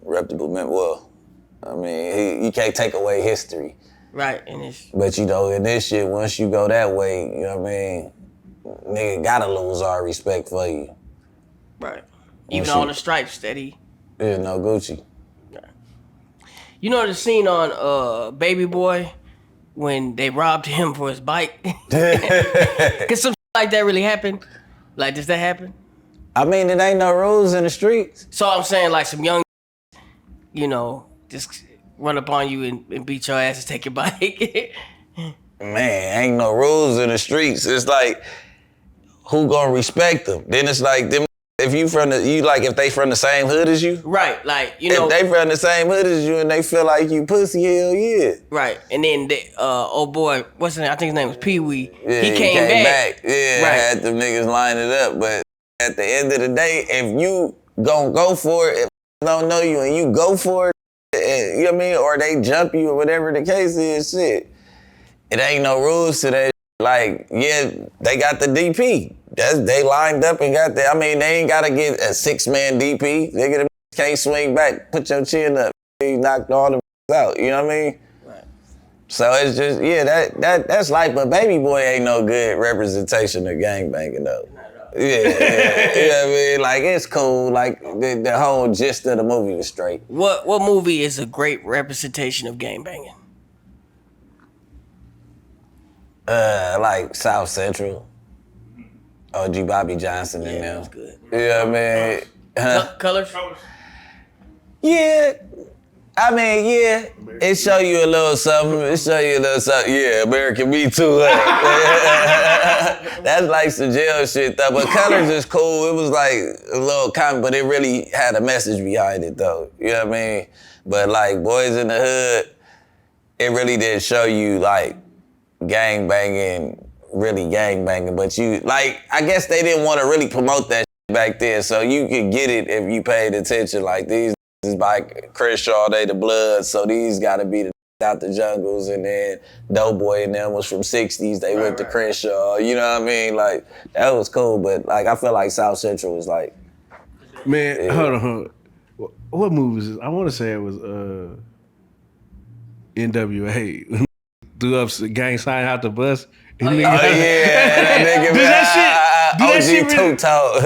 Reputable man, well, I mean, you can't take away history. Right, and it's But you know, in this shit, once you go that way, you know what I mean, nigga gotta lose our respect for you. right. Even shit. all the stripes that he. Yeah, no Gucci. You know the scene on Baby Boy when they robbed him for his bike? Cause some like that really happened. Like, does that happen? I mean, it ain't no rules in the streets. So I'm saying like some young, just run up on you and beat your ass and take your bike. Man, ain't no rules in the streets. It's like, who gonna respect them? Then it's like, them. If if they from the same hood as you, Right, like, if they from the same hood as you and they feel like you pussy, hell yeah. Right, and then old boy, what's his name? I think his name was Pee Wee. Yeah, he came back. Yeah, Right. had them niggas line it up. But at the end of the day, if you gon' go for it, if they don't know you and you go for it, you know what I mean, or they jump you or whatever the case is, shit, it ain't no rules to that. Like, yeah, they got the DP. They lined up and got that. I mean, they ain't gotta get a 6-man DP. Nigga, the can't swing back, put your chin up. He knocked all the out, you know what I mean? Right. So it's just, yeah, that's like, but Baby Boy ain't no good representation of gangbanging though. Yeah, you know what I mean? Like, it's cool. Like, the whole gist of the movie was straight. What movie is a great representation of gangbanging? Like South Central. OG Bobby Johnson in Yeah, there. that was good. You know what I mean? Colors? Yeah. I mean, yeah. It show you a little something. Yeah, American Me Too. That's like some jail shit though. But Colors is cool. It was like a little comic, but it really had a message behind it though. You know what I mean? But like Boys in the Hood, it really did show you like really gang banging, but you, like, I guess they didn't want to really promote that shit back then, so you could get it if you paid attention. Like, these is by Crenshaw, they the Bloods, so these gotta be the out the jungles, and then Doughboy and them was from 60s, they went to Crenshaw, you know what I mean? Like, that was cool, but like, I feel like South Central was like... Man, Yeah. hold on. What movie was this? I want to say it was NWA. Threw up gang sign out the bus. Oh yeah, that nigga. Does that shit really? Talk.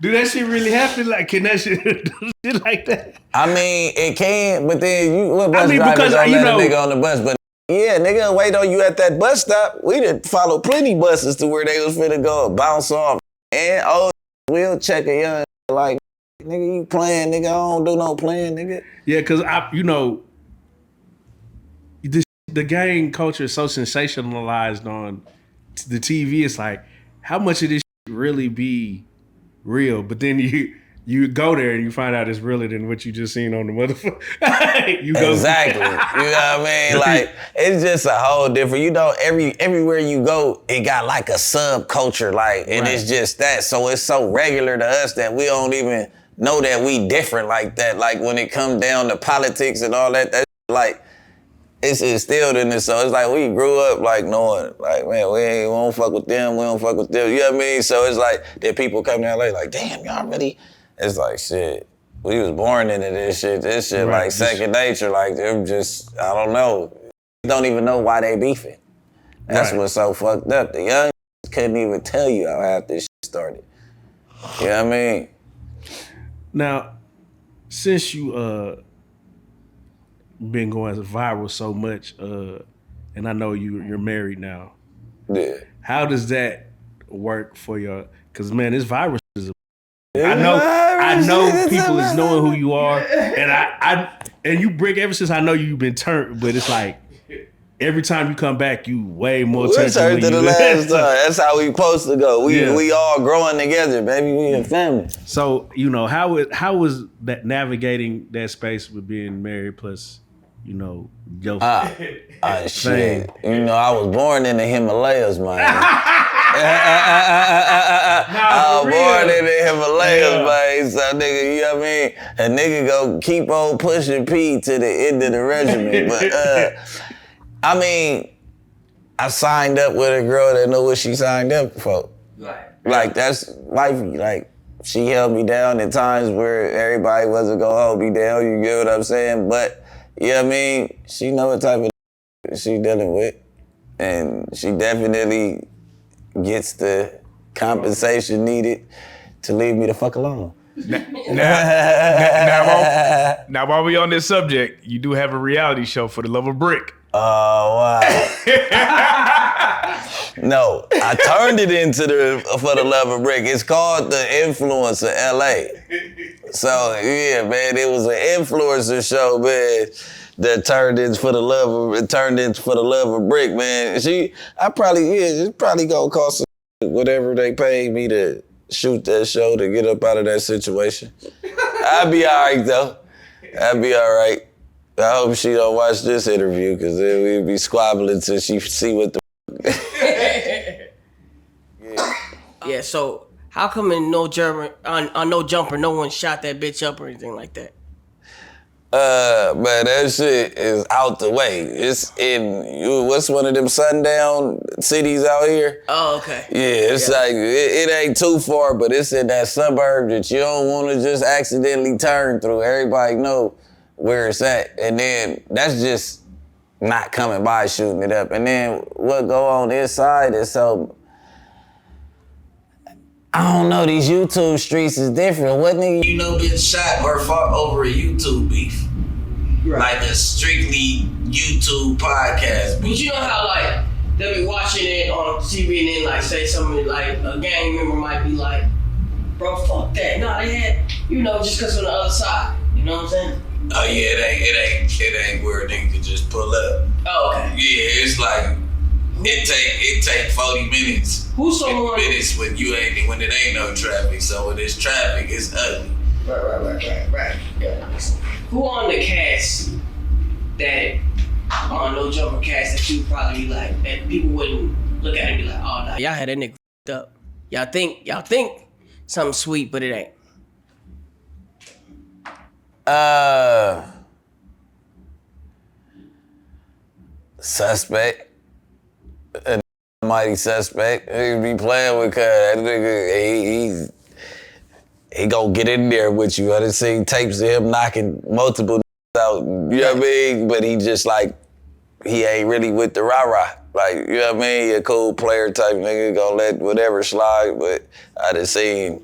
Do that shit really happen? Like, can that shit do shit like that? I mean, it can, but then what bus drivers because, don't you let know- a nigga on the bus? But yeah, nigga, wait on you at that bus stop. We done followed plenty buses to where they was finna go bounce off. And we'll check a young like, nigga, you playing, nigga? I don't do no playing, nigga. Yeah, because the gang culture is so sensationalized on the TV. It's like, how much of this shit really be real? But then you go there and you find out it's realer than what you just seen on the motherfucker. Exactly. You know what I mean? Like, it's just a whole different, everywhere you go, it got like a subculture, like, and Right. it's just that. So it's so regular to us that we don't even know that we different like that. Like, when it comes down to politics and all that, like, it's instilled in us. So it's like we grew up like knowing, like, man, we don't fuck with them, we don't fuck with them. You know what I mean? So it's like that people come to LA like, damn, y'all really? It's like, shit, we was born into this shit. This shit Right. like second nature. Like, them just, I don't know. Don't even know why they beefing. That's Right. what's so fucked up. The young couldn't even tell you how half this shit started. You know what I mean? Now, since you been going viral so much, and I know you're married now, Yeah. how does that work for your? Because man, this viral is. I know people is knowing who you are, and and you Bricc ever since I know you've been turned, but it's like every time you come back, you way more We turned turned to the last time. That's how we supposed to go. We all growing together, baby. We a family. So how was that navigating that space with being married plus, your Shit. You know, I was born in the Himalayas, man. I was born in the Himalayas, man. So, nigga, you know what I mean? A nigga go keep on pushing P to the end of the regimen. But, I mean, I signed up with a girl that knew what she signed up for. Right. Like, that's wifey. Like, she held me down in times where everybody wasn't gonna hold me down, you get what I'm saying? But, you know what I mean? She know what type of she dealing with. And she definitely gets the compensation needed to leave me the fuck alone. Now, while we on this subject, you do have a reality show for the love of Bricc. Oh, wow. No, I turned it into for the love of Bricc. It's called The Influencer LA. So, yeah, man, it was an influencer show, man, that turned into for the love of Bricc, man. It's probably gonna cost whatever they paid me to shoot that show to get up out of that situation. I'll be all right, though. I'll be all right. I hope she don't watch this interview, because then we'd be squabbling till she see what the Yeah, so how come in NoJumper no one shot that bitch up or anything like that? Man, that shit is out the way. It's in, what's one of them sundown cities out here? Oh, okay. Yeah, it's like, it ain't too far, but it's in that suburb that you don't want to just accidentally turn through. Everybody know where it's at. And then that's just not coming by shooting it up. And then what go on inside is so, I don't know, these YouTube streets is different. What nigga you know been shot or fought over a YouTube beef? Right. Like a strictly YouTube podcast beef. But you know how like they'll be watching it on TV and then like say something like a gang member might be like, bro, fuck that. No, they had, just cause on the other side. You know what I'm saying? Oh yeah, it ain't where a nigga could just pull up. Oh, okay. Yeah, it's like it take 40 minutes. Who's someone? Minutes when it ain't no traffic. So when it's traffic, it's ugly. Right. Yeah. Who on the cast that on NoJumper cast that you probably be like that people wouldn't look at and be like, oh nah, y'all had that nigga up. Y'all think something sweet, but it ain't. Suspect. A mighty suspect. He be playing with that nigga. He gonna get in there with you. I done seen tapes of him knocking multiple out. You know what I mean? But he just like, he ain't really with the rah-rah. Like, you know what I mean? He a cool player type nigga, gonna let whatever slide. But I done seen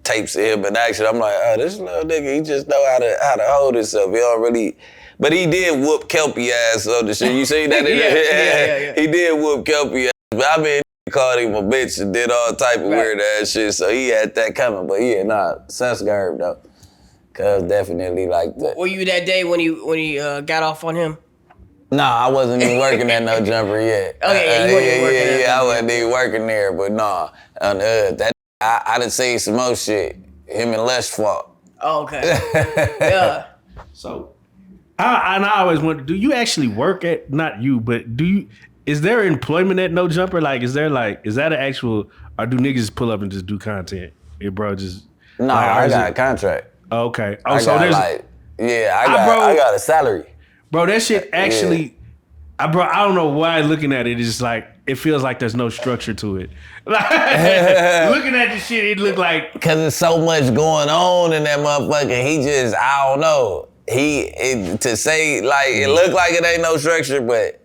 tapes of him in action. I'm like, oh, this little nigga, he just know how to hold himself. He don't really, but he did whoop Kelpie ass on the shit. You see that? Yeah. He did whoop Kelpie ass. But I mean, he called him a bitch and did all type of weird ass shit. So he had that coming. But yeah, sus garb though. Cuz definitely like that. Were you that day when he got off on him? Nah, I wasn't even working at NoJumper yet. Okay, you wasn't working at I wasn't even working there, but nah. I done seen some more shit. Him and Les fought. Oh, okay. Yeah. So, I always wonder, do you actually work at, not you, but is there employment at NoJumper? Like, is that an actual, or do niggas just pull up and just do content? Yeah, bro, just. No, I got a contract. Okay. I got a salary. Bro, that shit actually, I don't know why looking at it, it's just like, it feels like there's no structure to it. Like, looking at this shit, it look like. Cause there's so much going on in that motherfucker. He just, I don't know. To say, like, it look like it ain't no structure, but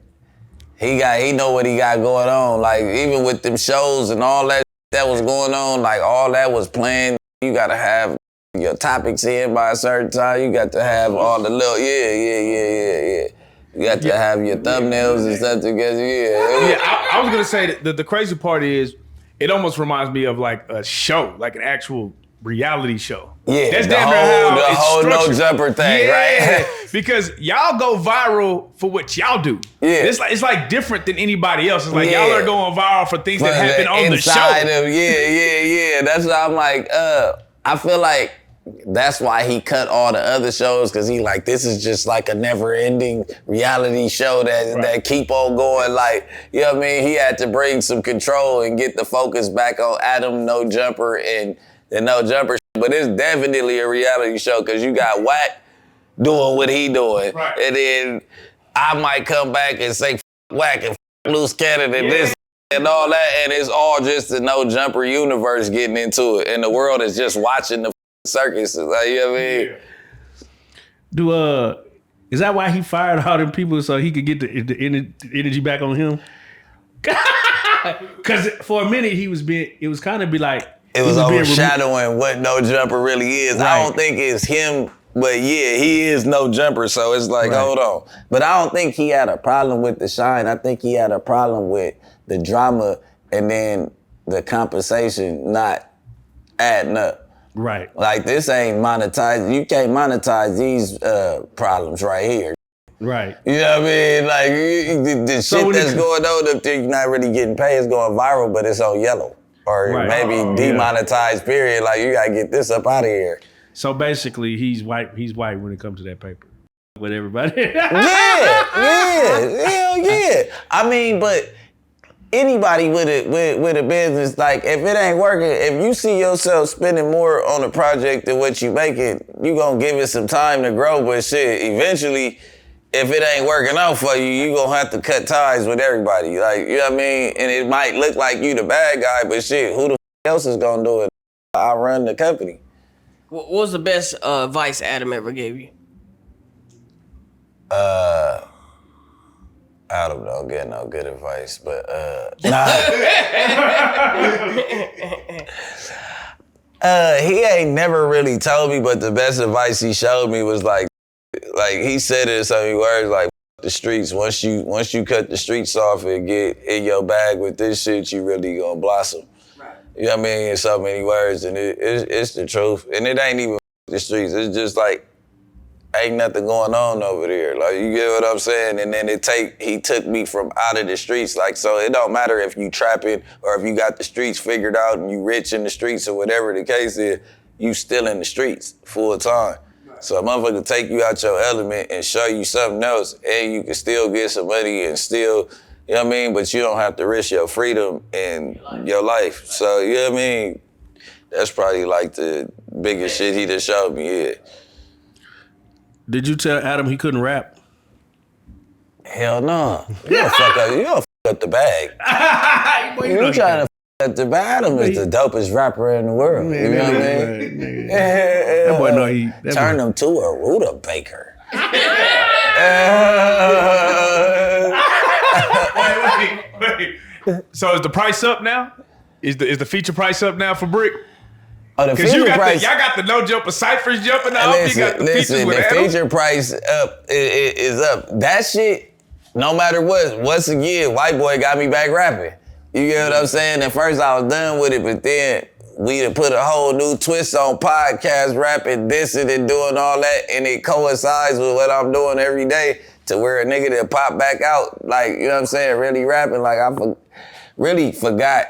he know what he got going on. Like, even with them shows and all that was going on, like, all that was planned. You gotta have your topics in by a certain time. You got to have all the little, yeah. You got to have your thumbnails and stuff together, Yeah, I was gonna say that the crazy part is, it almost reminds me of like a show, like an actual reality show. Yeah, that's the whole NoJumper thing, right? Because y'all go viral for what y'all do. Yeah, it's like different than anybody else. It's like y'all are going viral for things that happen on the show. Yeah. That's why I'm like, I feel like that's why he cut all the other shows, because he like, this is just like a never-ending reality show that keep on going. Like, you know what I mean? He had to bring some control and get the focus back on Adam, NoJumper, and the NoJumper. But it's definitely a reality show, because you got Wack doing what he doing. Right. And then I might come back and say Wack and Loose Cannon and this and all that, and it's all just the NoJumper universe getting into it, and the world is just watching the circus. Like, you know what I mean? Is that why he fired all them people, so he could get the energy back on him? Because for a minute it was kind of be like, it was overshadowing what NoJumper really is. Right. I don't think it's him, but yeah, he is NoJumper, so it's like, hold on. But I don't think he had a problem with the shine. I think he had a problem with the drama and then the compensation not adding up. Right. Like, this ain't monetized. You can't monetize these problems right here. Right. You know what I mean? Like, the shit that's going on up there, you're not really getting paid. It's going viral, but it's on yellow. Or maybe demonetized, period. Like, you gotta get this up out of here. So basically, he's white when it comes to that paper. With everybody. Hell yeah. I mean, but anybody with a business, like, if it ain't working, if you see yourself spending more on a project than what you making, you gonna give it some time to grow. But shit, eventually, if it ain't working out for you, you gonna have to cut ties with everybody. Like, you know what I mean? And it might look like you the bad guy, but shit, who the else is gonna do it? I run the company. What was the best advice Adam ever gave you? Adam don't get no good advice, but he ain't never really told me, but the best advice he showed me was like he said it in so many words, like, the streets. Once you cut the streets off and get in your bag with this shit, you really gonna blossom. Right. You know what I mean? In so many words, and it's the truth. And it ain't even the streets. It's just like, ain't nothing going on over there. Like, you get what I'm saying? And then he took me from out of the streets. Like, so it don't matter if you trapping or if you got the streets figured out and you rich in the streets or whatever the case is, you still in the streets full time. So a motherfucker take you out your element and show you something else, and you can still get some money and still, you know what I mean? But you don't have to risk your freedom and your life. So, you know what I mean? That's probably like the biggest shit he just showed me, yeah. Did you tell Adam he couldn't rap? Hell no. You don't fuck up the bag. You trying to fuck up the bag. Adam is the dopest rapper in the world. You know what I mean? That boy know he... Turn him to a rutabaker. Wait. So is the price up now? Is the feature price up now for Bricc? Oh, the Because feature price... y'all got the NoJumper ciphers jumping off. You got the features with the Adam. feature price up is up. That shit, no matter what, once again, white boy got me back rapping. You get what I'm saying? At first I was done with it, but then we done put a whole new twist on podcast rapping, dissing and doing all that, and it coincides with what I'm doing every day to where a nigga that pop back out, like, you know what I'm saying, really rapping. Like, I really forgot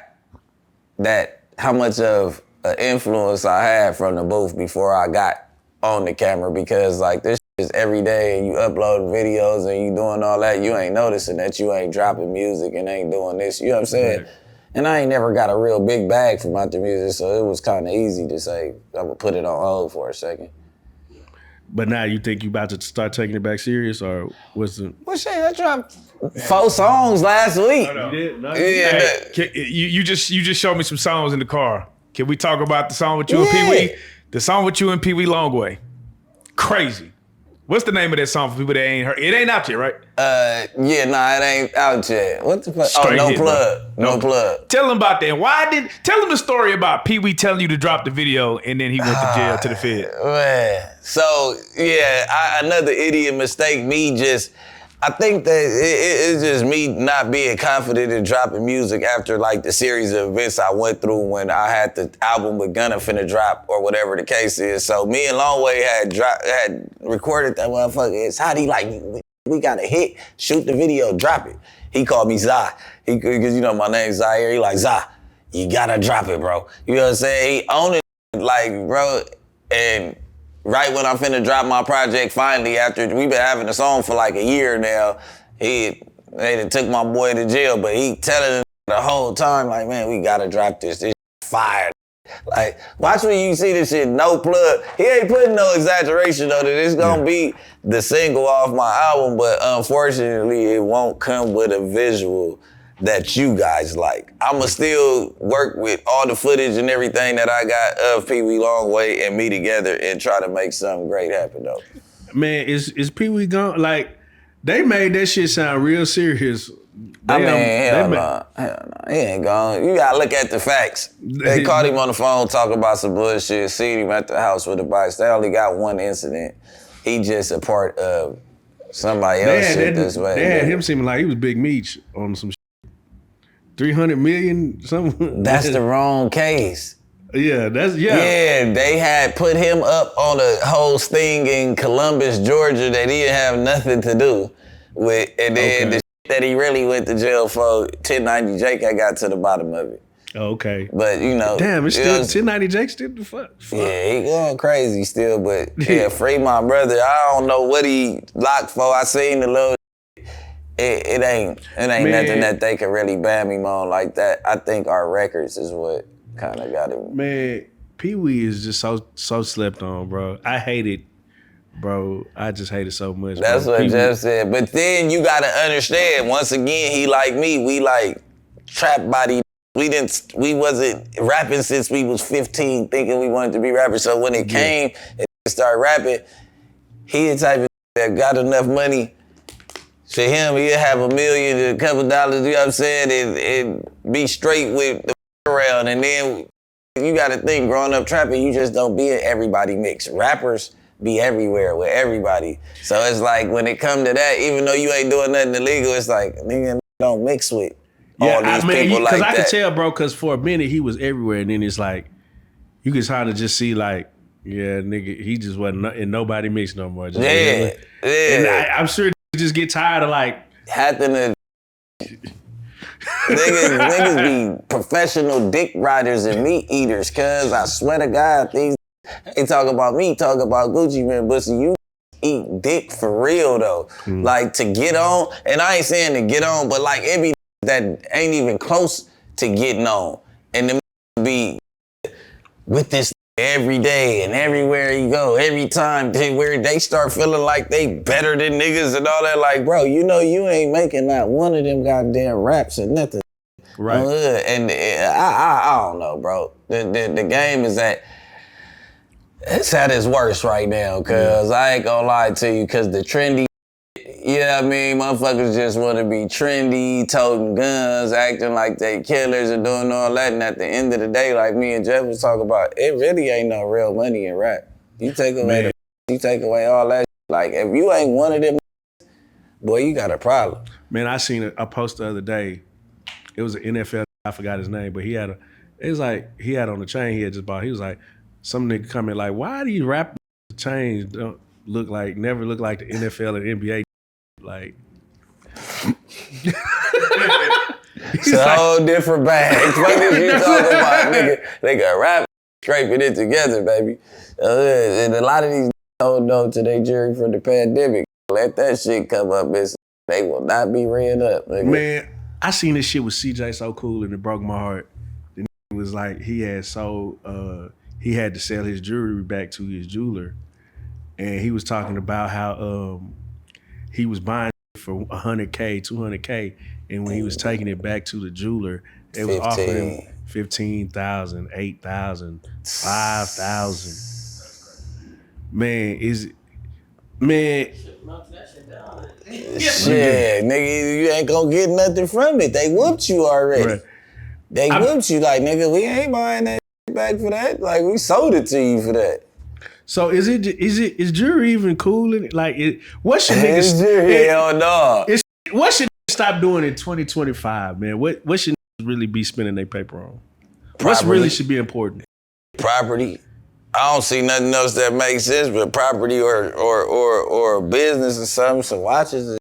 that how much of an influence I had from the booth before I got on the camera, because like this is every day and you upload videos and you doing all that, you ain't noticing that you ain't dropping music and ain't doing this, you know what I'm saying? Right. And I ain't never got a real big bag from out the music, so it was kind of easy to say, I'm gonna put it on hold for a second. But now you think you about to start taking it back serious, or what's the? Well, shit, I dropped 4 songs last week. You did? No, Yeah, Hey, you just showed me some songs in the car. Can we talk about the song with you and Yeah. Pee Wee? The song with you and Pee Wee Longway. Crazy. What's the name of that song for people that ain't heard? It ain't out yet, right? Yeah, nah, it ain't out yet. What the fuck? Straight No hit, bro. plug. No plug. Tell them about that. Tell them the story about Pee Wee telling you to drop the video and then he went to jail to the Fed. Man. So, yeah, another idiot mistake. I think that it's just me not being confident in dropping music after like the series of events I went through when I had the album with Gunna finna drop or whatever the case is. So me and Longway had recorded that motherfucker. It's how he like, we got a hit, shoot the video, drop it. He called me Zah. Because you know my name's Zaire. He like, Zah, you gotta drop it, bro. You know what I'm saying? He owned it, like, bro, and right when I'm finna drop my project finally, after we've been having a song for like a year now, they done took my boy to jail, but he telling him the whole time, like, man, we gotta drop this. This fire. Like, watch when you see this shit, no plug. He ain't putting no exaggeration on it. It's gonna be the single off my album, but unfortunately, it won't come with a visual that you guys like. I'ma still work with all the footage and everything that I got of Pee Wee Longway and me together and try to make something great happen though. Man, is Pee Wee gone? Like, they made that shit sound real serious. Hell no. He ain't gone. You gotta look at the facts. They caught him on the phone talking about some bullshit, seen him at the house with the bikes. They only got one incident. He just a part of somebody else shit this way. They had him seeming like he was Big Meech on some shit. 300 million, something. That's the wrong case. Yeah, Yeah, they had put him up on a whole thing in Columbus, Georgia that he didn't have nothing to do with. And then the shit that he really went to jail for, 1090 Jake, I got to the bottom of it. Okay. But, you know. Damn, it's still 1090 Jake still the fuck. Yeah, he going crazy still, but yeah, free my brother. I don't know what he locked for. I seen the little It ain't nothing that they can really ban me on like that. I think our records is what kind of got it. Man, Pee Wee is just so slept on, bro. I hate it, bro. I just hate it so much. That's bro. what Jeff said. But then you gotta understand, once again, he like me. We like trap body. We wasn't rapping since we was 15, thinking we wanted to be rappers. So when it came and started rapping, he the type of that got enough money. To him, he'll have $1 million, a couple dollars, you know what I'm saying, and be straight with the around. And then you gotta think, growing up trapping, you just don't be in everybody mix. Rappers be everywhere with everybody. So it's like, when it come to that, even though you ain't doing nothing illegal, it's like, nigga, don't mix with all these people like that. Because I could tell, bro, because for a minute, he was everywhere. And then it's like, you could kind of just see like, yeah, nigga, he just wasn't in nobody mix no more. Just Yeah. And I'm sure just get tired of like having to niggas be professional dick riders and meat eaters, cuz I swear to God, these they talk about me, talk about Gucci man, Bussy, you eat dick for real though. Like to get on, and I ain't saying to get on, but like it be that ain't even close to getting on. And them be with this every day and everywhere you go, every time where they start feeling like they better than niggas and all that. Like, bro, you know you ain't making not one of them goddamn raps or nothing. right. And I don't know, bro. The game is it's at its worst right now, cause I ain't gonna lie to you, cause the trendy, you know what I mean? Motherfuckers just want to be trendy, toting guns, acting like they killers and doing all that. And at the end of the day, like me and Jeff was talking about, it really ain't no real money in rap. You take away you take away all that. Like if you ain't one of them, boy, you got a problem. Man, I seen a post the other day. It was an NFL, I forgot his name, but he had on the chain he had just bought. He was like, some nigga comment like, why do you rap chains don't never look like the NFL and NBA? Like, it's a whole different bag. What is you talking about, nigga? They got rap scraping it together, baby. And a lot of these don't know to their jury from the pandemic. Let that shit come up, bitch. They will not be reared up, nigga. Man, I seen this shit with CJ so cool and it broke my heart. The nigga was like, he had to sell his jewelry back to his jeweler. and he was talking about how he was buying for $100K, $200K, and when he was taking it back to the jeweler, they was offering him $15,000, $8,000, $5,000. Man, Shit, nigga, you ain't gonna get nothing from it. They whooped you already. Right. They whooped you like, nigga, we ain't buying that back for that. Like, we sold it to you for that. So is jury even cool? What should niggas? Hell no. What should niggas stop doing in 2025, man? What should niggas really be spending their paper on? What really should be important? Property. I don't see nothing else that makes sense but property or business or something. Some watches.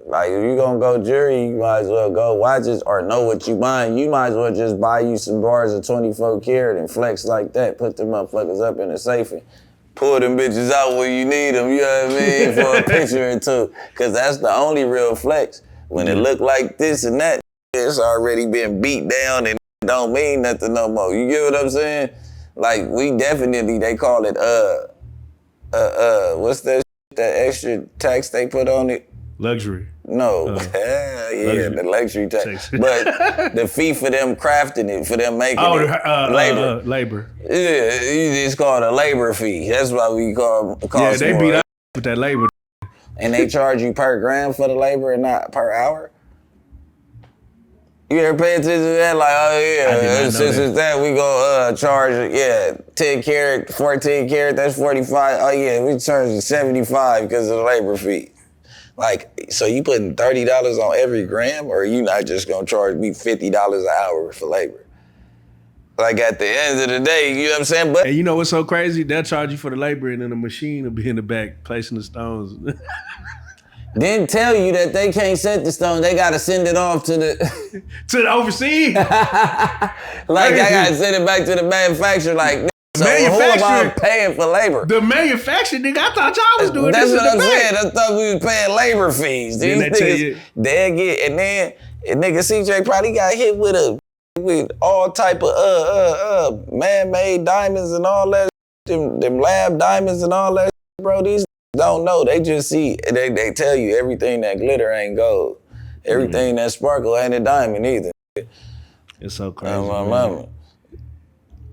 Like, if you gonna go jury, you might as well go watches or know what you buying. You might as well just buy you some bars of 24 karat and flex like that. Put them motherfuckers up in a safe and pull them bitches out when you need them, you know what I mean, for a picture or two. Because that's the only real flex. When it look like this and that, it's already been beat down and it don't mean nothing no more. You get what I'm saying? Like, we definitely, they call it, what's that extra tax they put on it? Luxury. No, the luxury tax. But the fee for them crafting it, for them making it, labor. Yeah, it's called a labor fee. That's why we call Yeah, they beat up with that labor. And they charge you per gram for the labor and not per hour? You ever pay attention to that? Like, oh yeah, since it's that, we go charge, 10 karat, 14 karat, that's 45. Oh yeah, we charge you 75 because of the labor fee. Like, so you putting $30 on every gram, or you not just gonna charge me $50 an hour for labor? Like, at the end of the day, you know what I'm saying? But and you know what's so crazy? They'll charge you for the labor, and then the machine will be in the back placing the stones. Didn't tell you that they can't set the stone. They gotta send it off to the to the overseas. Like, I gotta send it back to the manufacturer. Like, so who am I paying for labor? The manufacturer, nigga. I thought y'all was doing That's this. That's what I'm saying. I thought we was paying labor fees. These niggas, they get, and then nigga CJ probably got hit with all type of man-made diamonds and all that. Them lab diamonds and all that, bro. These don't know. They just see. They tell you everything that glitter ain't gold. Everything that sparkle ain't a diamond either. It's so crazy.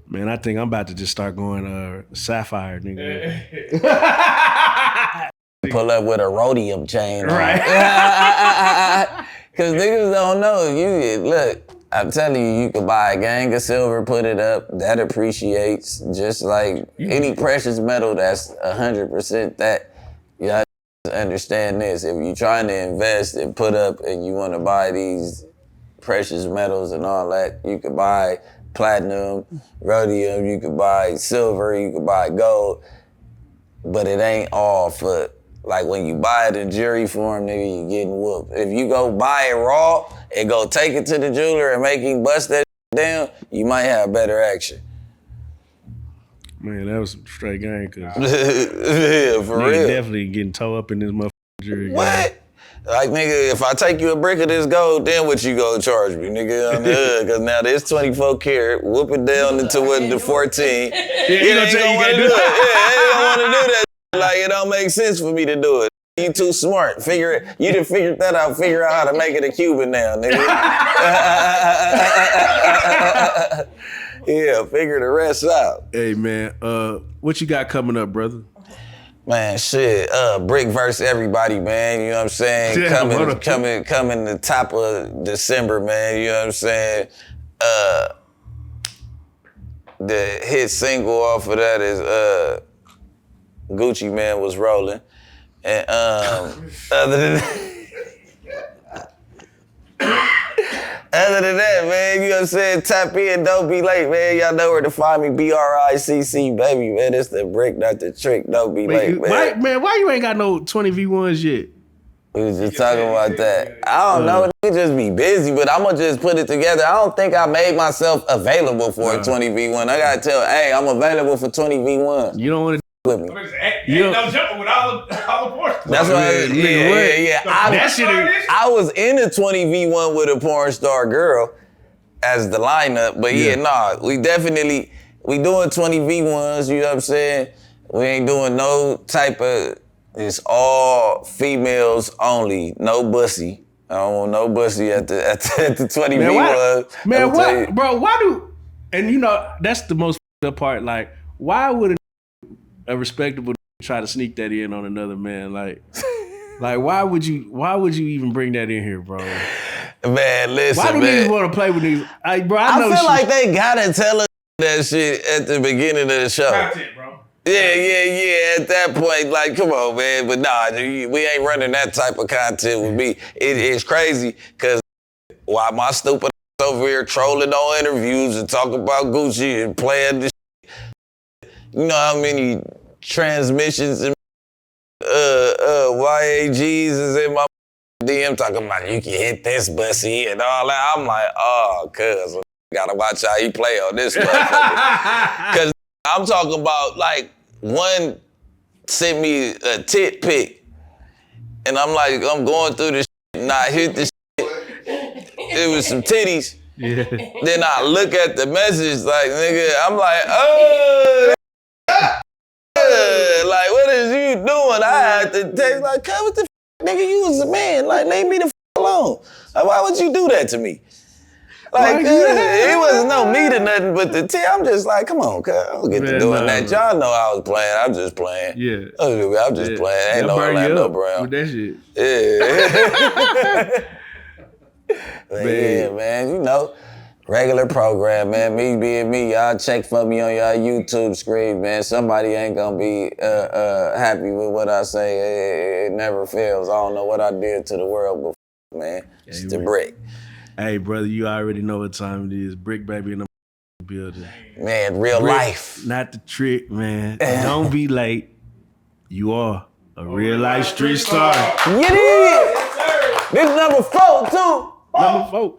Man, I think I'm about to just start going sapphire, nigga. Pull up with a rhodium chain. Right. Because niggas don't know. Look, I'm telling you, you could buy a gang of silver, put it up, that appreciates just like any precious metal that's 100% that. You have to understand this. If you're trying to invest and put up and you want to buy these precious metals and all that, you could buy platinum, rhodium, you could buy silver, you could buy gold, but it ain't all for, like, when you buy it in jury form, nigga, you getting whooped. If you go buy it raw and go take it to the jeweler and make him bust that down, you might have better action. Man, that was some straight game, cause yeah, for real. Definitely getting towed up in this motherfucking jury. What? Game. Like, nigga, if I take you a brick of this gold, then what you gonna charge me, nigga? Because now this 24 karat, whoop it down into the 14. Yeah, you gonna tell you can't do that. Yeah, they don't want to do that. Like, it don't make sense for me to do it. You too smart. You done figured that out. Figure out how to make it a Cuban now, nigga. Yeah, figure the rest out. Hey, man, what you got coming up, brother? Man, shit, Bricc versus everybody, man, you know what I'm saying? Yeah, coming the top of December, man, you know what I'm saying? The hit single off of that is Gucci Man Was Rolling. And other than that, man, you know what I'm saying? Tap in, don't be late, man. Y'all know where to find me, BRICC, baby, man. It's the Bricc, not the trick. Don't be late, man. Why you ain't got no 20v1s yet? We was just talking about that. I don't know, nigga just be busy, but I'm gonna just put it together. I don't think I made myself available for a 20v1. I gotta tell, hey, I'm available for 20v1. You don't want to with me. Ain't no jumping with all the porn stars. That's why, yeah. I was in a 20v1 with a porn star girl as the lineup, but we doing 20v1s, you know what I'm saying? We ain't doing no type of, it's all females only, no bussy. I don't want no bussy at the 20 Man, V1. man, what, bro? Why do? And you know that's the most up part. Like, why would a respectable try to sneak that in on another man? Like, why would you even bring that in here, bro? Man, listen, why do man. niggas want to play with these? I feel like they gotta tell us that shit at the beginning of the show. Content, bro. Yeah. At that point, like, come on, man. But nah, we ain't running that type of content with me. It's crazy, because while my stupid ass over here trolling on interviews and talking about Gucci and playing this shit, you know how many transmissions and YAGs is in my DM talking about you can hit this bussy and all that. I'm like, oh, cuz, gotta watch how he play on this motherfucker. Because I'm talking about, like, one sent me a tit pic, and I'm like, I'm going through this shit, and I hit this shit. It was some titties. Yeah. Then I look at the message, like, nigga, I'm like, oh, like, what is you doing? I had to text, like, come with the nigga, you was a man. Like, leave me the alone. Like, why would you do that to me? Like, it wasn't no meat or nothing but the tea. I'm just like, come on, cuz. I don't get to doing that. Y'all know I was playing. I'm just playing. Yeah. I'm just playing. Ain't no Orlando Brown. With that shit. Yeah. Yeah, man. You know, regular program, man. Me being me. Y'all check for me on y'all YouTube screen, man. Somebody ain't gonna be happy with what I say. It never fails. I don't know what I did to the world before, man. It's the Bricc. Hey, brother, you already know what time it is. Bricc Baby in the building. Man, real life. Not the trick, man. Don't be late. You are a real life street star. Get in. This number 4, too. Number 4.